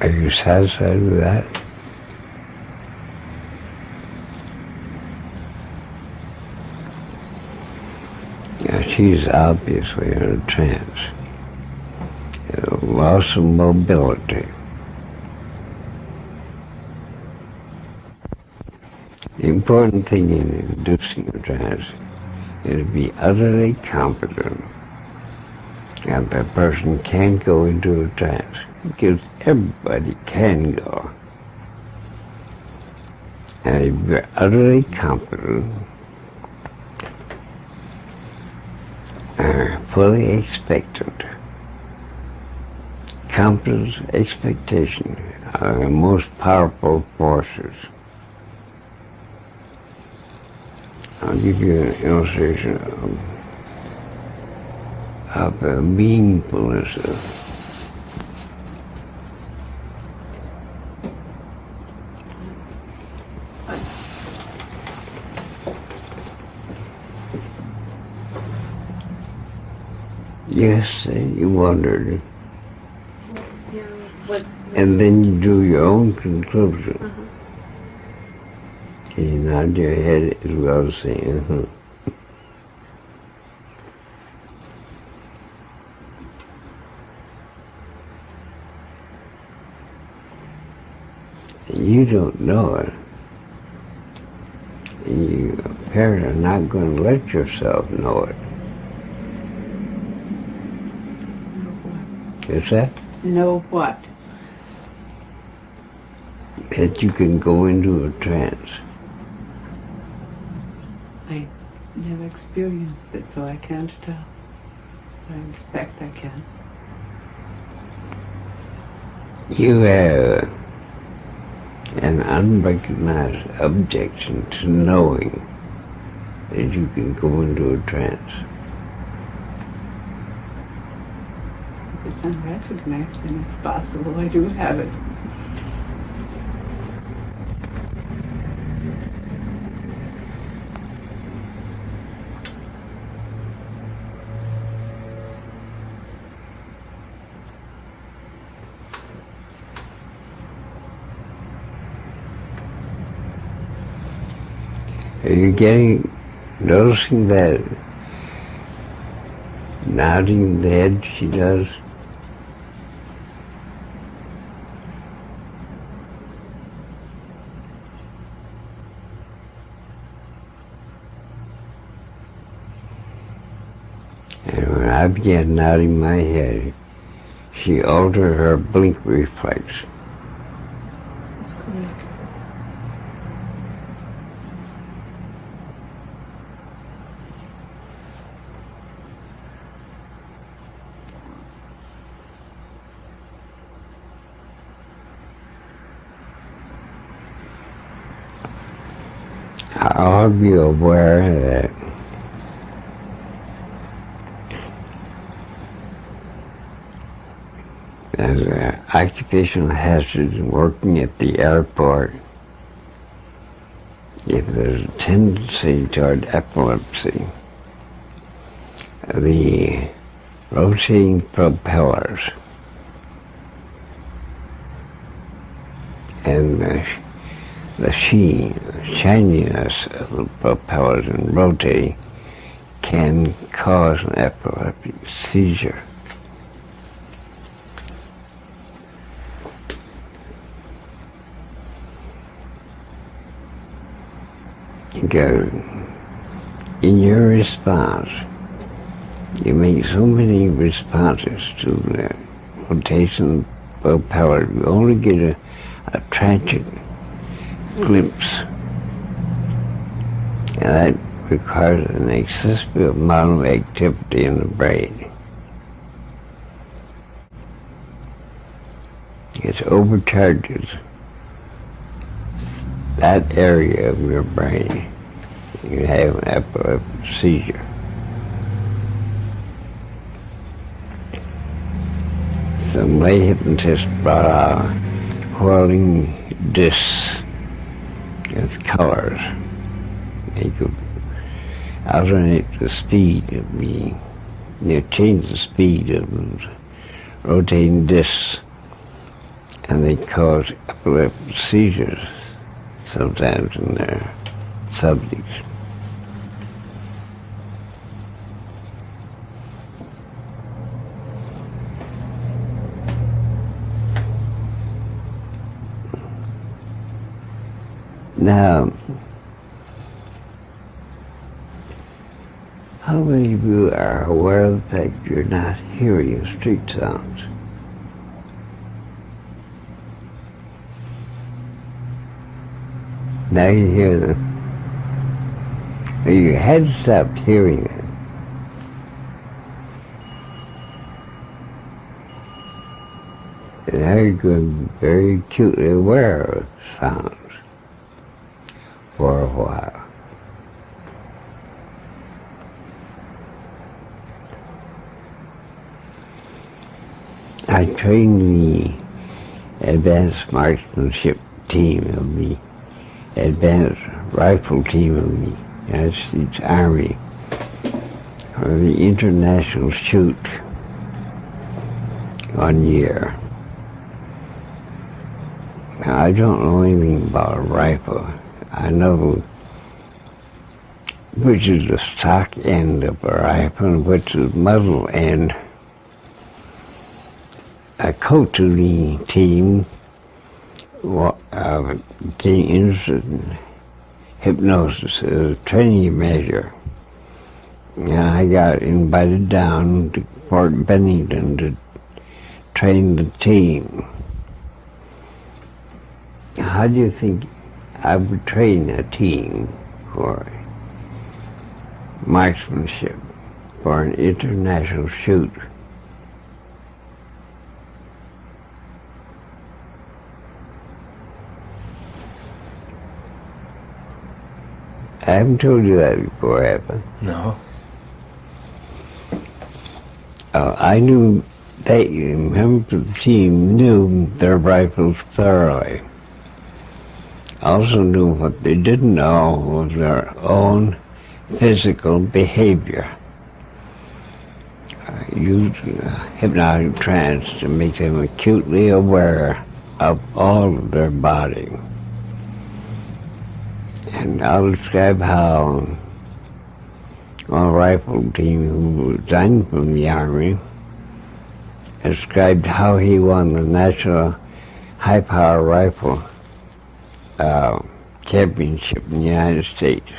Are you satisfied with that? Now she's obviously in a trance. A loss of mobility. The important thing in inducing a trance is to be utterly confident that the person can go into a trance. Because everybody can go. And if you're utterly confident, fully expectant, confidence, expectation are the most powerful forces. I'll give you an illustration of the meaningfulness Yes, you wondered. Yeah, what? And then you drew your own conclusion. Uh-huh. And you nod your head as well as saying, You don't know it. You apparently are not going to let yourself know it. Is that? Know what? That you can go into a trance. I never experienced it, so I can't tell. But I expect I can. You have an unrecognized objection to knowing that you can go into a trance. If it's unrecognized, then it's possible I do have it. Are you noticing that nodding the head she does? And when I began nodding my head, she altered her blink reflex. That's correct. I'll be aware that as an occupational hazard working at the airport, if there's a tendency toward epilepsy, the rotating propellers and the shininess of the propellers and rotating can cause an epileptic seizure. Because in your response, you make so many responses to the rotation propeller, you only get a tragic glimpse. And that requires an excessive amount of activity in the brain. It overcharges that area of your brain. You have an epileptic seizure. Some lay hypnotists brought out whirling discs with colors. They could alternate the speed of change the speed of those rotating discs, and they cause epileptic seizures sometimes in their subjects. Now, how many of you are aware of the fact you're not hearing street sounds? Now you hear them. You had stopped hearing them. And now you're going to be very acutely aware of sounds for a while. I trained the advanced marksmanship team of the advanced rifle team of the United States Army for the international shoot 1 year. Now, I don't know anything about a rifle. I know which is the stock end of a rifle and which is the muzzle end. I coach the team getting interested in hypnosis as a training measure. And I got invited down to Fort Bennington to train the team. How do you think I would train a team for marksmanship for an international shoot? I haven't told you that before, have I? No. I knew they, members of the team knew their rifles thoroughly. I also knew what they didn't know was their own physical behavior. I used hypnotic trance to make them acutely aware of all of their body. And I'll describe how a rifle team who resigned from the Army described how he won the National High-Power Rifle Championship in the United States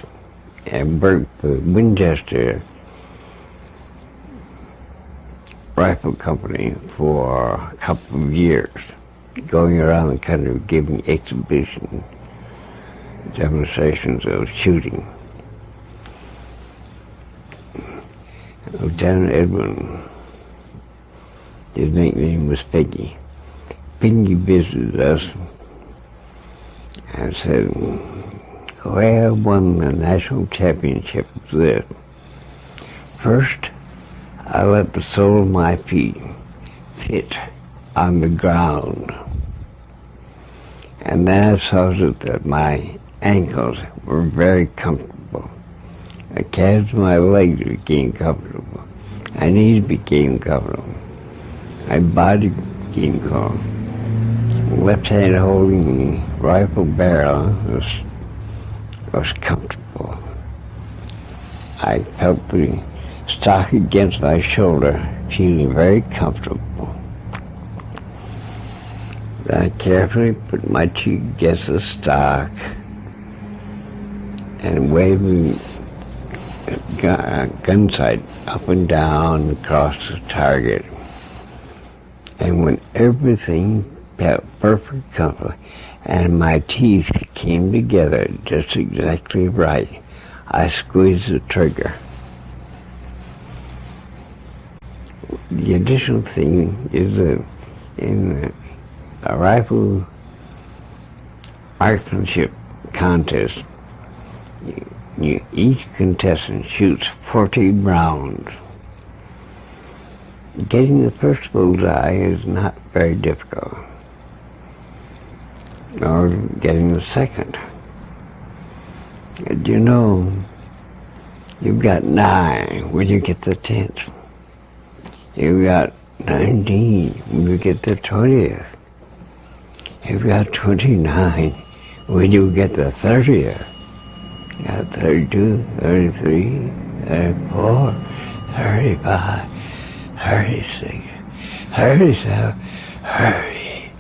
and worked for Winchester Rifle Company for a couple of years, going around the country giving exhibition demonstrations of shooting. Lieutenant Edwin, his nickname was Piggy. Piggy visited us and said, "Where I won the national championship was this. First, I let the sole of my feet fit on the ground. And then I saw that my ankles were very comfortable. The calves of my legs became comfortable. My knees became comfortable. My body became comfortable. Left hand holding the rifle barrel was comfortable. I felt the stock against my shoulder, feeling very comfortable. Then I carefully put my cheek against the stock and waving gun sight up and down across the target. And when everything felt perfectly comfortable and my teeth came together just exactly right, I squeezed the trigger. The additional thing is that in a rifle marksmanship contest, each contestant shoots 40 rounds. Getting the first bullseye is not very difficult, or getting the second. You know, you've got 9 when you get the 10th. You've got 19 when you get the 20th. You've got 29 when you get the 30th. You got 32, 33, 34, 35, 36, 37, 30,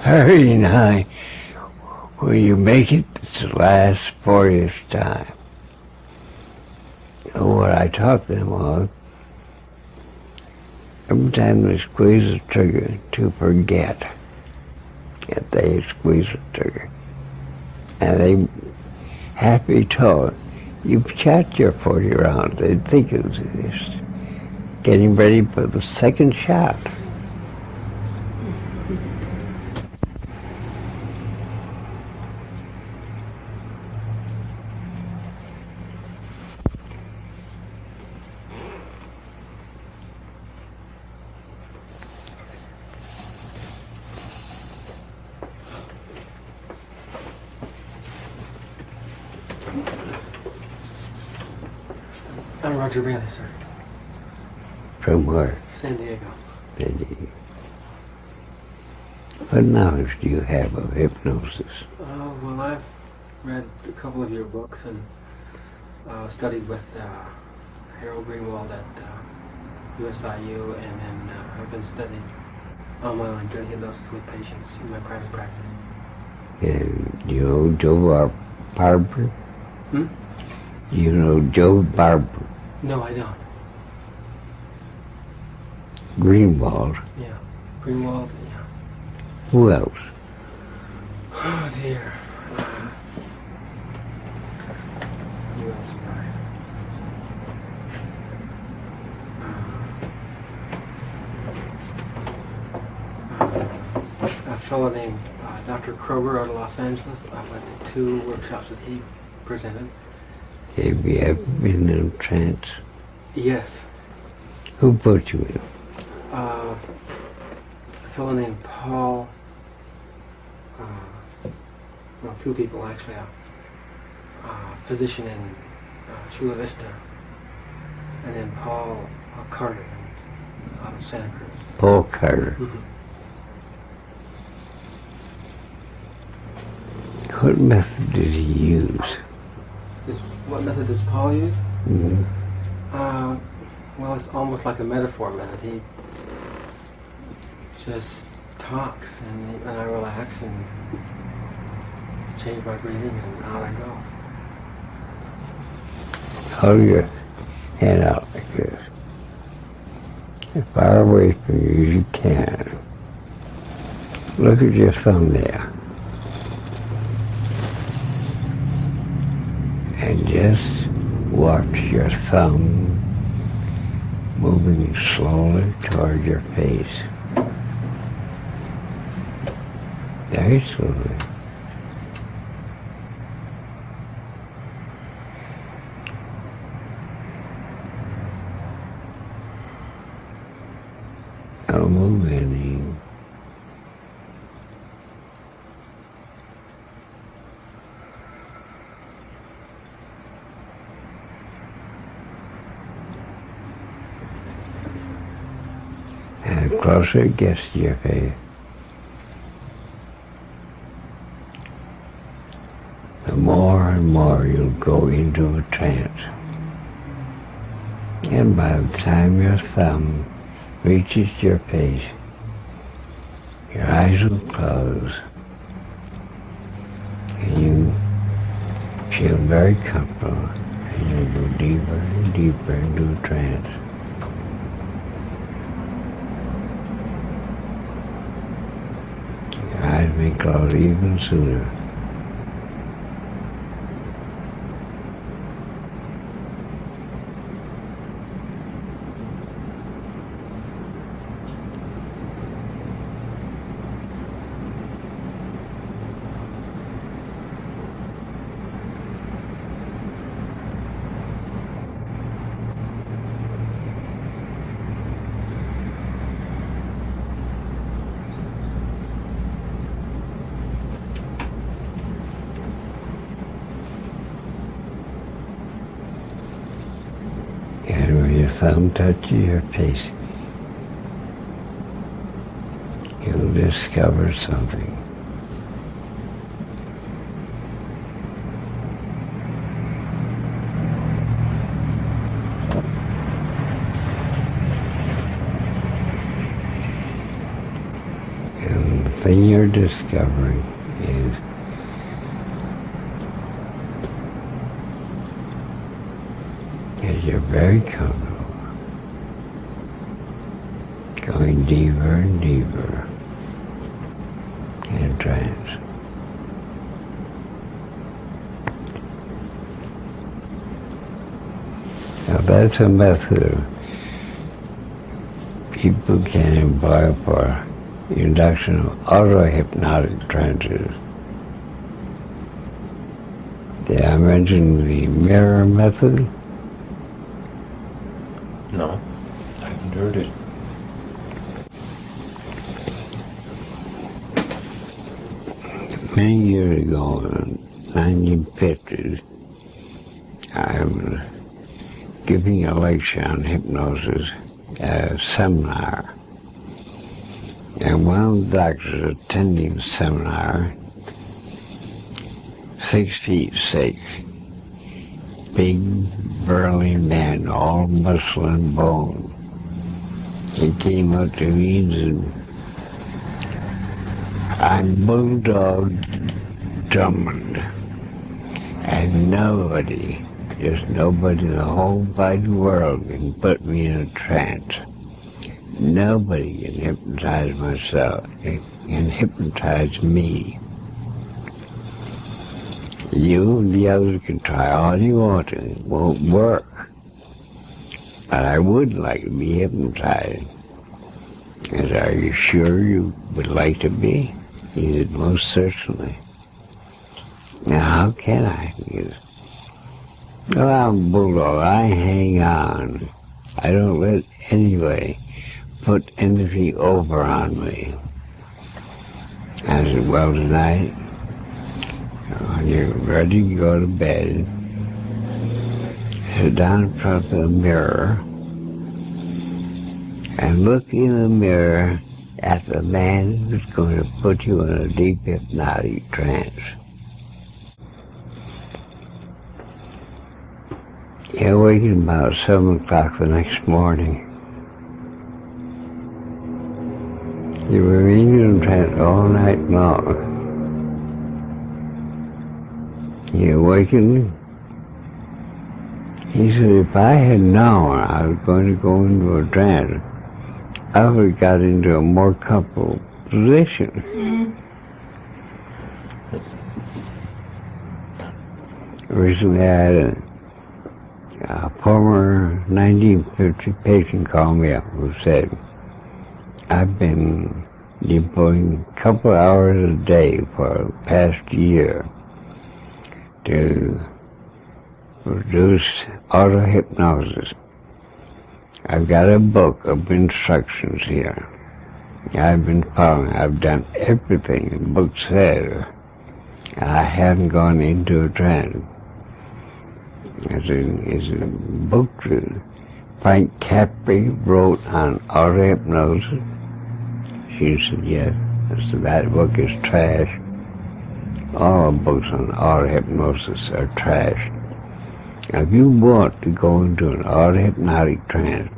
39. When you make it, it's the last 40th time. So what I taught them was, every time they squeeze the trigger, to forget that they squeeze the trigger. And they have to be taught, you've shot your 40 rounds. They think it's just getting ready for the second shot. I'm Roger Bailey, sir. From where? San Diego. What knowledge do you have of hypnosis? Well, I've read a couple of your books and studied with Harold Greenwald at USIU, and then I've been studying on my own doing hypnosis with patients in my private practice. And you know Joe Barber? Hmm? You know Joe Barber? No, I don't. Greenwald? Yeah. Greenwald, yeah. Who else? Oh, dear. Who else am I? A fellow named Dr. Kroger out of Los Angeles. I went to 2 workshops that he presented. Have you ever been in a trance? Yes. Who put you in? A fellow named Paul, well, 2 people actually, a physician in Chula Vista, and then Paul Carter out of Santa Cruz. Paul Carter. Mm-hmm. What method did he use? What method does Paul use? Mm-hmm. Well, it's almost like a metaphor method. He just talks, and I relax and change my breathing, and out I go. Hold your hand out like this. As far away from you as you can. Look at your thumb there. And just watch your thumb moving slowly toward your face. Very slowly. Don't move any. And the closer it gets to your face, the more and more you'll go into a trance. And by the time your thumb reaches your face, your eyes will close, and you feel very comfortable, and you'll go deeper and deeper into a trance. Your eyes may close even sooner. And when your thumb touches your face, you'll discover something. And the thing you're discovering is you're very comfortable, going deeper and deeper in trance. Now that's a method people can employ for induction of auto-hypnotic trances. Did I mention the mirror method? No, I haven't heard it. Many years ago, in the 1950s, I was giving a lecture on hypnosis at a seminar. And one of the doctors attending the seminar, 6'6", big, burly man, all muscle and bone. He came up to me and said, "I'm Bulldog Drummond, and nobody, there's nobody in the whole wide world can put me in a trance. Nobody can hypnotize myself, can hypnotize me. You and the others can try all you want to, it won't work. But I would like to be hypnotized." I said, "Are you sure you would like to be?" He said, "Most certainly." "Now, how can I?" He said, "Well, I'm a bulldog. I hang on. I don't let anybody put anything over on me." I said, "Well, tonight, when you're ready to go to bed, sit down in front of the mirror and look in the mirror at the man who's going to put you in a deep hypnotic trance. You awaken about 7 o'clock the next morning. You remain in trance all night long. You awaken. He said, if I had known I was going to go into a trance, I would have got into a more comfortable position. Recently I had a former 1950 patient call me up who said, I've been devoting a couple hours a day for the past year to produce auto-hypnosis. I've got a book of instructions here. I've been following, I've done everything the book says. I haven't gone into a trance. It's a book that Frank Capri wrote on auto-hypnosis. She said, yes. I said, that book is trash. All the books on auto-hypnosis are trash. Now, if you want to go into an auto-hypnotic trance,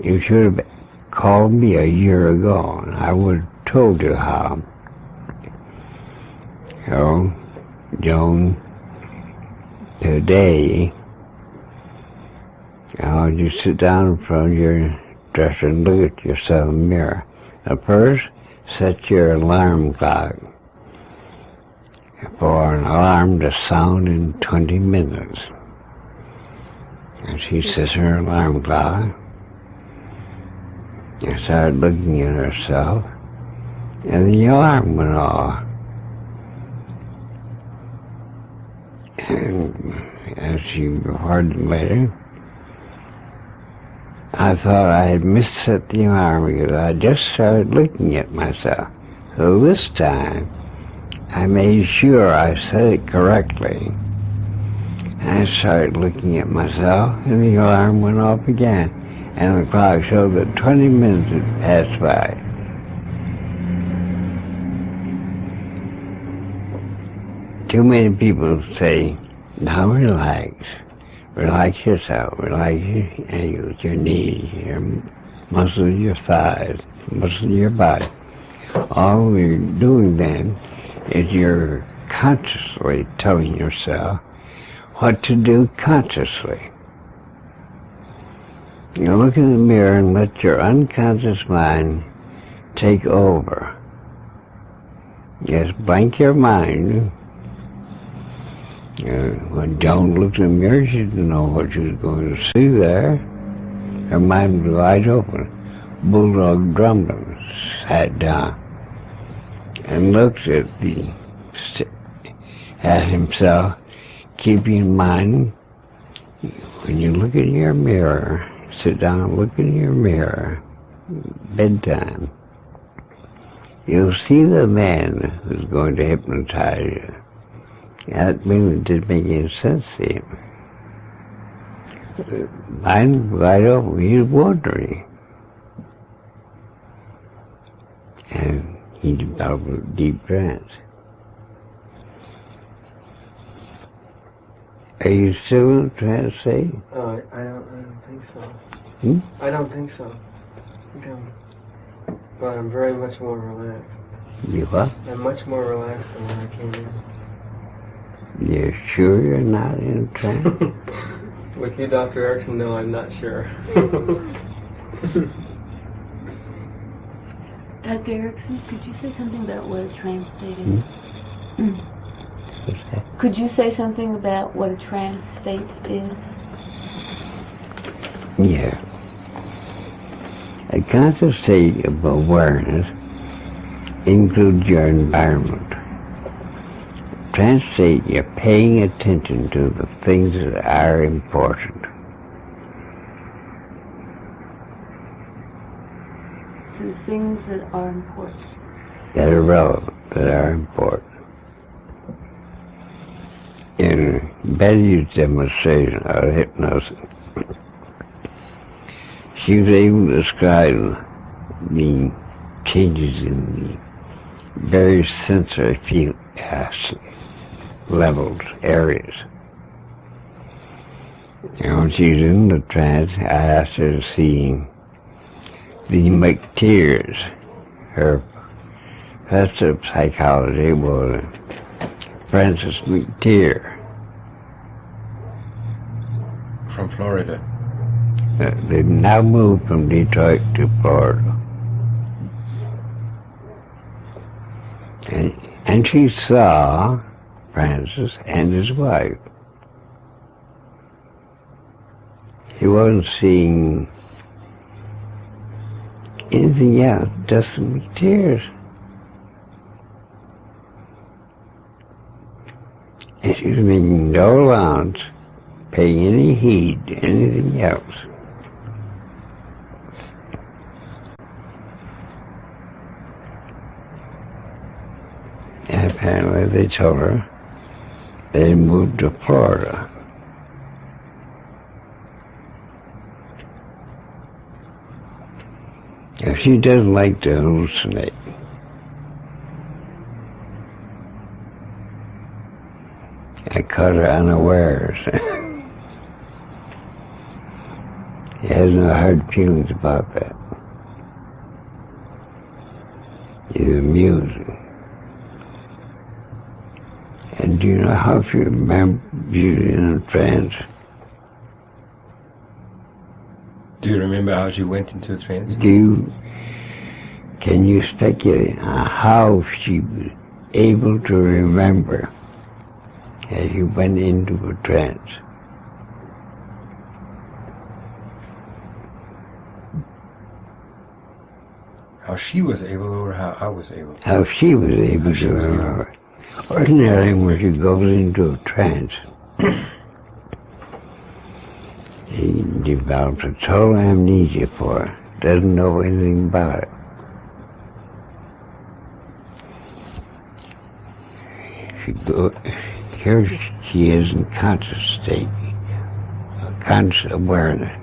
you should have called me a year ago, and I would have told you how. So, Joan, today, I'll just sit down in front of your dresser and look at yourself in the mirror. Now, first, set your alarm clock for an alarm to sound in 20 minutes. And she sets her alarm clock and started looking at herself, and the alarm went off. And as she reported later, I thought I had misset the alarm because I just started looking at myself. So this time, I made sure I said it correctly. I started looking at myself, and the alarm went off again, and the clock showed that 20 minutes had passed by. Too many people say, now relax. Relax yourself, relax your ankles, your knees, your muscles, your thighs, muscles of your body. All you're doing then is you're consciously telling yourself what to do consciously. You look in the mirror and let your unconscious mind take over. Just blank your mind. When Joan looked in the mirror, she didn't know what she was going to see there. Her mind was wide open. Bulldog Drummond sat down and looked at himself, keeping in mind, when you look in your mirror, sit down and look in your mirror, bedtime, you'll see the man who's going to hypnotize you. That really didn't make any sense to him. Mind wide open, he's wondering. and he developed a deep trance. Are you still in a trance state? Oh, I don't think so. Hmm? I don't think so. I think but I'm very much more relaxed. You what? I'm much more relaxed than when I came in. You're sure you're not in a trance? With you, Dr. Erickson, no, I'm not sure. Dr. Erickson, could you say something about what a trance state is? What's that? Could you say something about what a trance state is? Yeah. A conscious state of awareness includes your environment. Trance state, you're paying attention to the things that are important. To the things that are important. That are relevant, that are important. In Betty's demonstration of hypnosis, she was able to describe the changes in the various sensory levels, areas. And when she's in the trance, I asked her to see the McTears. Her professor of psychology was Francis McTeer. From Florida. They've now moved from Detroit to Florida. And she saw Francis and his wife. He wasn't seeing anything else, just some tears. And she was making no allowance, paying any heed to anything else. And apparently they told her they moved to Florida. Now, she doesn't like to hallucinate. I caught her unawares. She has no hard feelings about that. It's amusing. And do you know how she remembers in a trance? Do you remember how she went into a trance? Can you speculate on how she was able to remember as she went into a trance? How she was able or how I was able? How she was able to remember. Ordinarily, when she goes into a trance, she develops a total amnesia for it, doesn't know anything about it. Here she is in conscious state, conscious awareness.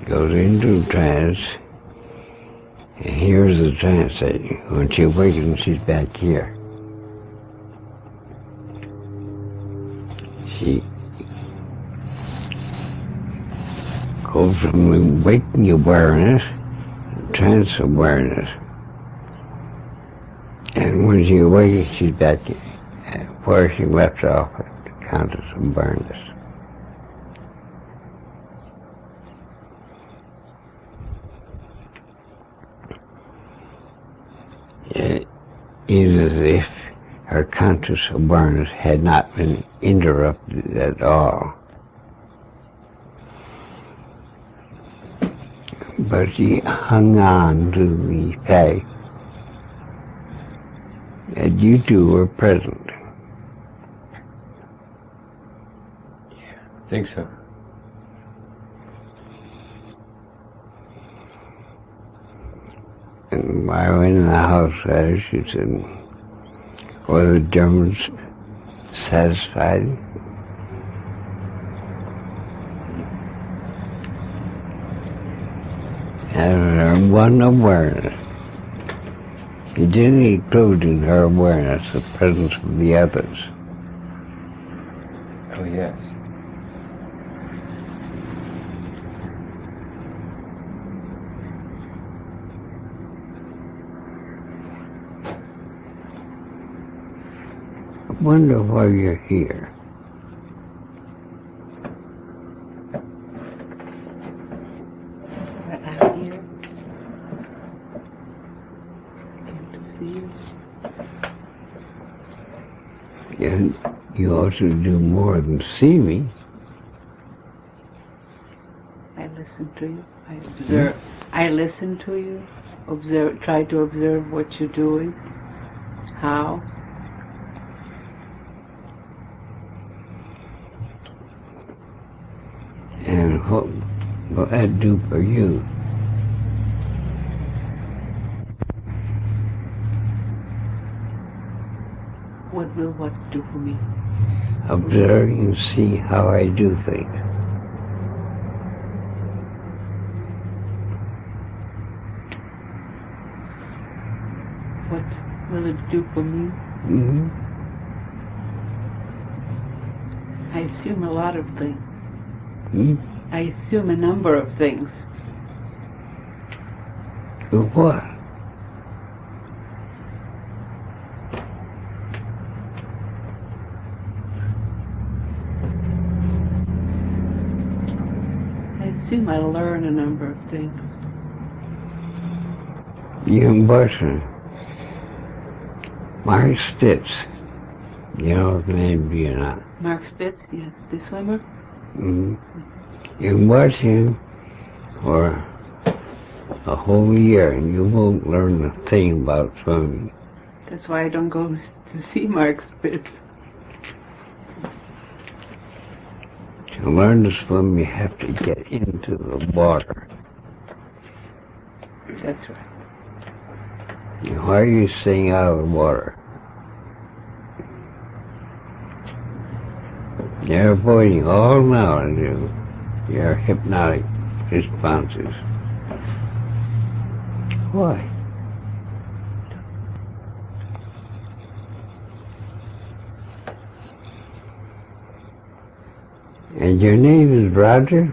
Goes into a trance, and here's the trance state. When she awakens, she's back here. She goes from waking awareness to trance awareness. And when she awakens, she's back where she left off at conscious awareness. It is as if her conscious awareness had not been interrupted at all. But she hung on to the fact that you two were present. I think so. And while in the house there, she said, were the Germans satisfied? And there was one awareness. It didn't include in her awareness the presence of the others. Oh, yes. I wonder why you're here. I'm here. Came to see you. And you also do more than see me. I listen to you. I observe. I listen to you. Observe. Try to observe what you're doing. How. And what will that do for you? What will what do for me? Observe and see how I do things. What will it do for me? Mm-hmm. I assume a lot of things. Hmm? I assume a number of things. What? I assume I'll learn a number of things. You Boston. Mark Spitz. You know the name, do you not? Mark Spitz, yes, the swimmer. Mm-hmm. You can watch him for a whole year and you won't learn a thing about swimming. That's why I don't go to see Mark Spitz. To learn to swim, you have to get into the water. That's right. And why are you staying out of the water? You're avoiding all knowledge of your hypnotic responses. Why? And your name is Roger?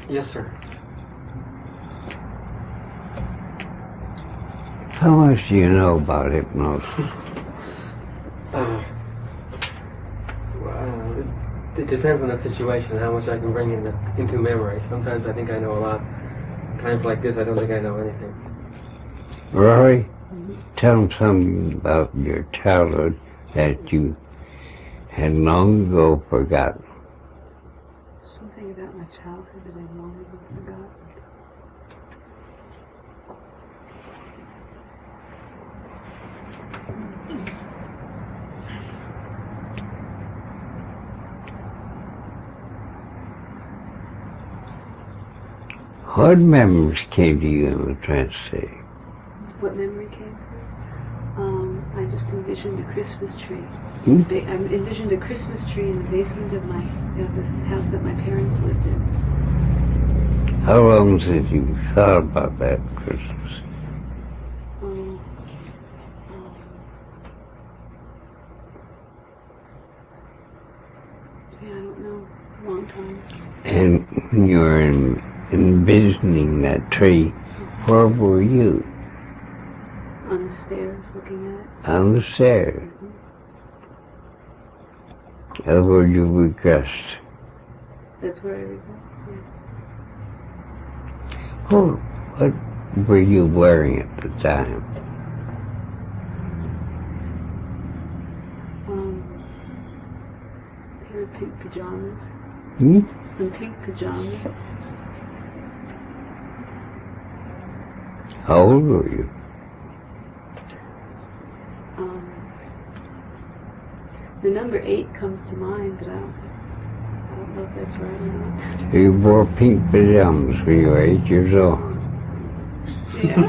Yes, sir. How much do you know about hypnosis? Well, it depends on the situation, how much I can bring into memory. Sometimes I think I know a lot. Times like this, I don't think I know anything. Rory, tell them something about your childhood that you had long ago forgotten. Something about my childhood that I've long ago forgotten. What memories came to you in the trance state? What memory came through? I just envisioned a Christmas tree. Hmm? I envisioned a Christmas tree in the basement of the house that my parents lived in. How long since you thought about that Christmas? Yeah, I don't know. A long time. And when you were envisioning that tree, where were you? On the stairs, looking at it. On the stairs. In other words, you regressed. That's where I regret. What were you wearing at the time? A pair of pink pajamas. Hmm? Some pink pajamas. How old were you? The number 8 comes to mind, but I don't know if that's right or not. You wore pink pajamas when you were 8 years old. Yeah. I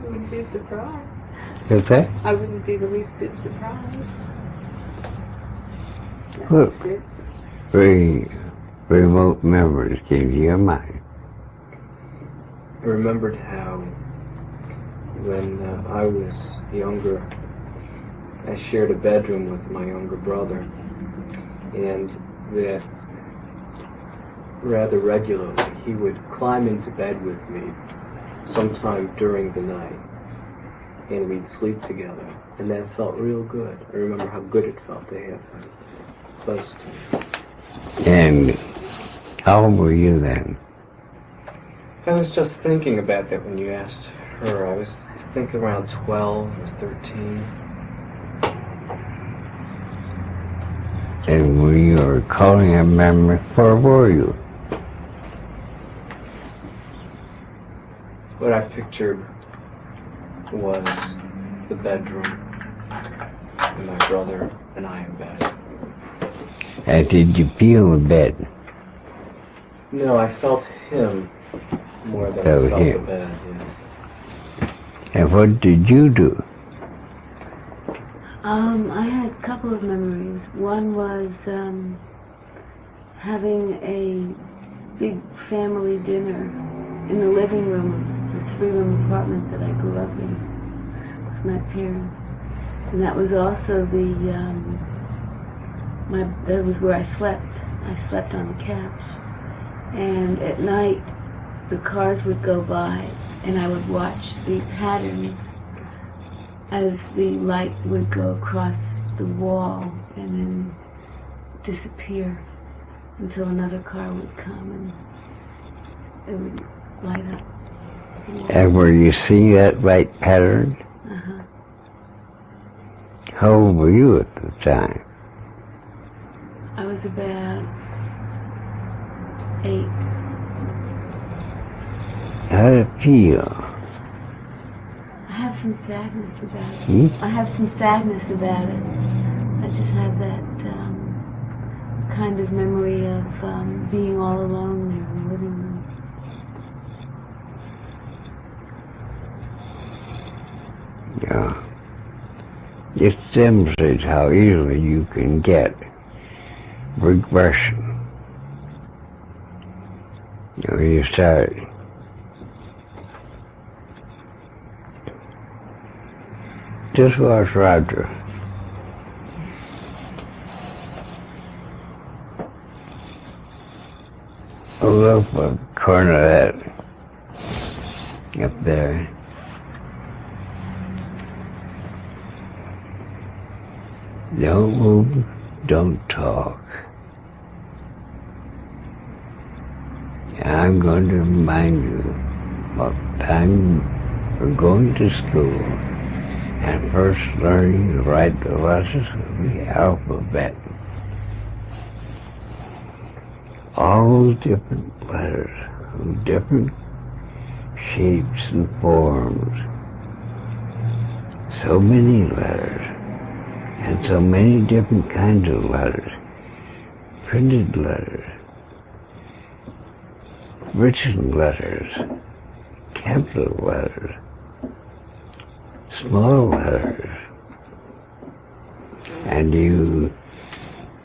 wouldn't be surprised. Is that? I wouldn't be the least bit surprised. Look. Good. Very remote memories came to your mind. I remembered how when I was younger, I shared a bedroom with my younger brother, and that rather regularly he would climb into bed with me sometime during the night, and we'd sleep together, and that felt real good. I remember how good it felt to have him close to me. And how old were you then? I was just thinking about that when you asked her. I was thinking around 12 or 13. And when you were recalling a memory, where were you? What I pictured was the bedroom, and my brother and I in bed. And did you feel the bed? No, I felt him more than Oh, I felt him. the bed. Yeah. And what did you do? I had a couple of memories. One was having a big family dinner in the living room of the three-room apartment that I grew up in with my parents. And that was also that was where I slept. I slept on the couch. And at night, the cars would go by, and I would watch the patterns as the light would go across the wall and then disappear until another car would come and it would light up. And where you see that light pattern? Uh-huh. How old were you at the time? I was about 8. How did it feel? I have some sadness about it. Hmm? I have some sadness about it. I just have that kind of memory of being all alone there in the living room. Yeah. It demonstrates how easily you can get regression. You know, you start just watch Roger. Look for the corner of that up there. Don't move, don't talk. And I'm going to remind you about the time we're going to school and first learning to write the letters of the alphabet. All those different letters, of different shapes and forms. So many letters, and so many different kinds of letters. Printed letters, written letters, capital letters, small letters. And you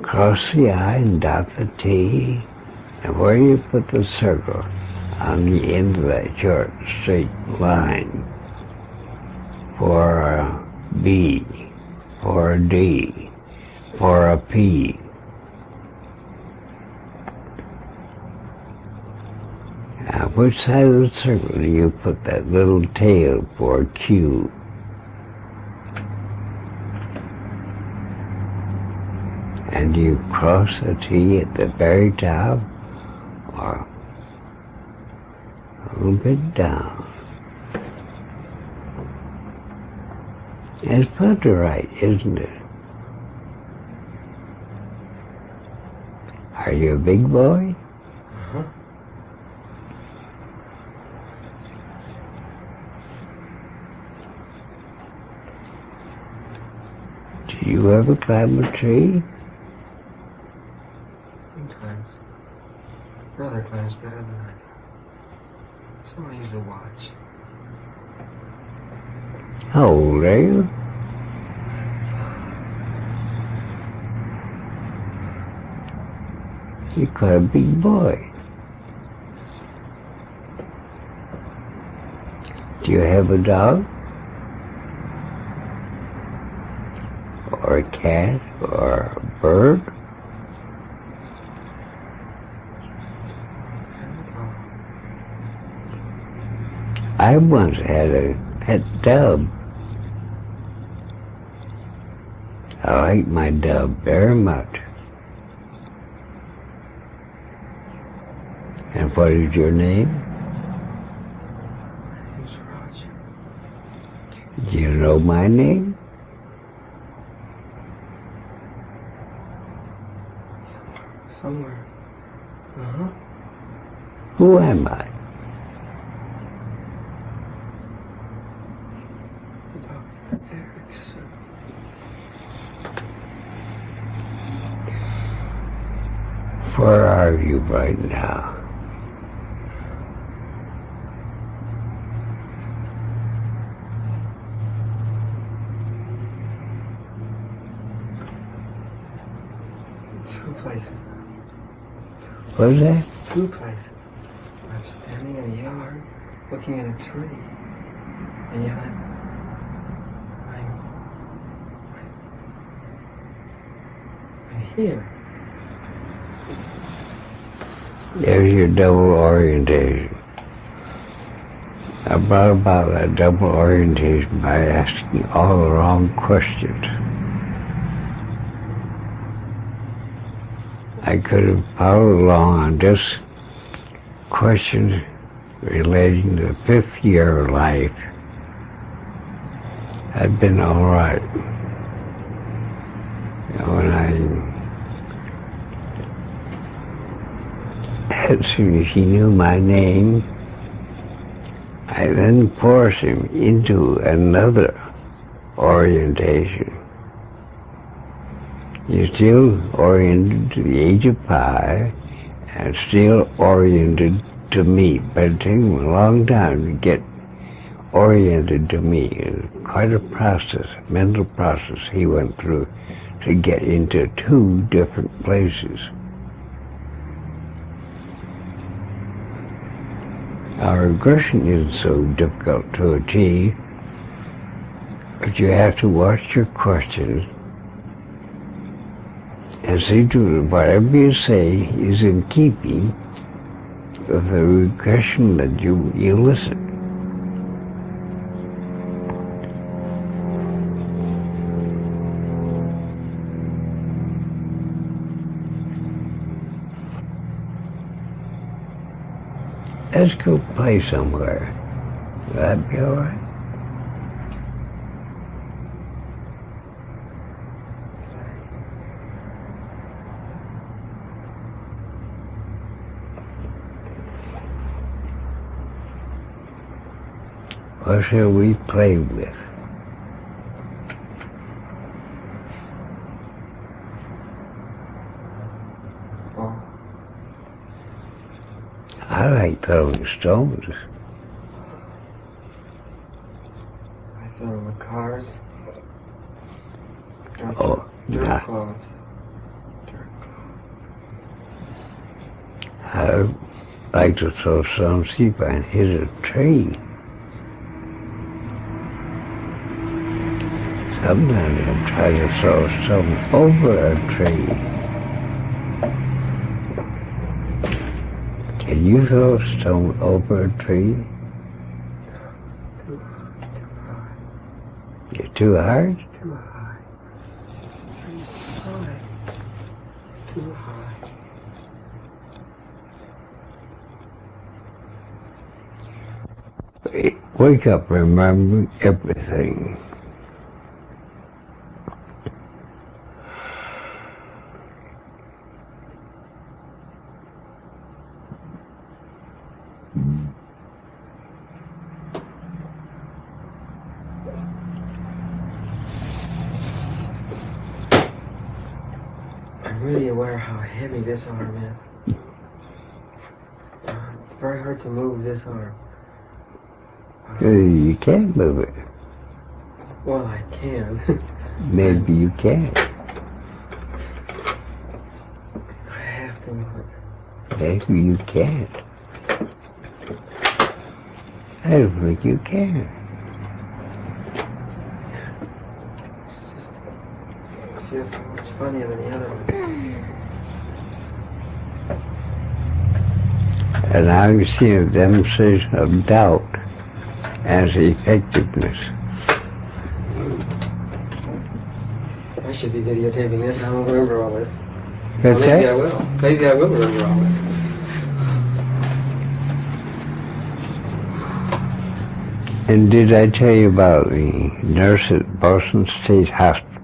cross the I and dot the T, and where you put the circle on the end of that short straight line for a B, for a D, for a P. Now, which side of the circle do you put that little tail for a Q? And do you cross a T at the very top, or a little bit down? It's put to right, isn't it? Are you a big boy? Uh-huh. Do you ever climb a tree? Sometimes. Brother climbs better than I do. So I use a watch. How old are you? You're quite a big boy. Do you have a dog? or a cat or a bird? I once had a pet dove. I like my dove very much. And what is your name? It's Roger. Do you know my name? Somewhere. Uh-huh. Who am I? Dr. Erickson. Where are you right now? Two places. What's that? Two places. I'm standing in a yard, looking at a tree, and yet I'm here. There's your double orientation. I brought about that double orientation by asking all the wrong questions. I could have followed along on just questions relating to the 5th year of life. I'd been all right. When as soon as he knew my name, I then forced him into another orientation. He's still oriented to the age of 5 and still oriented to me, but it took him a long time to get oriented to me. It was quite a process, a mental process he went through to get into 2 different places. Our regression isn't so difficult to achieve, but you have to watch your questions and see to it whatever you say is in keeping with the regression that you elicit. Let's go play somewhere. Will that be all right? What shall we play with? Ball. I like throwing stones. I throw them with cars. Oh, Dirt nah. clods. I like to throw stones, see if I can hit a tree. Sometimes I try to throw a stone over a tree. Can you throw a stone over a tree? Too high. You're too hard? Too high. Too high. Wake up remembering everything. I'm really aware how heavy this arm is. It's very hard to move this arm. You can't move it. Well, I can. Maybe you can't. I have to move it. Maybe you can't. I don't think you can. It's just feels so much funnier than the other one. And now you see a demonstration of doubt as effectiveness. I should be videotaping this. I don't remember all this. What's Maybe that? I will. Maybe I will remember all this. And did I tell you about the nurse at Boston State Hospital?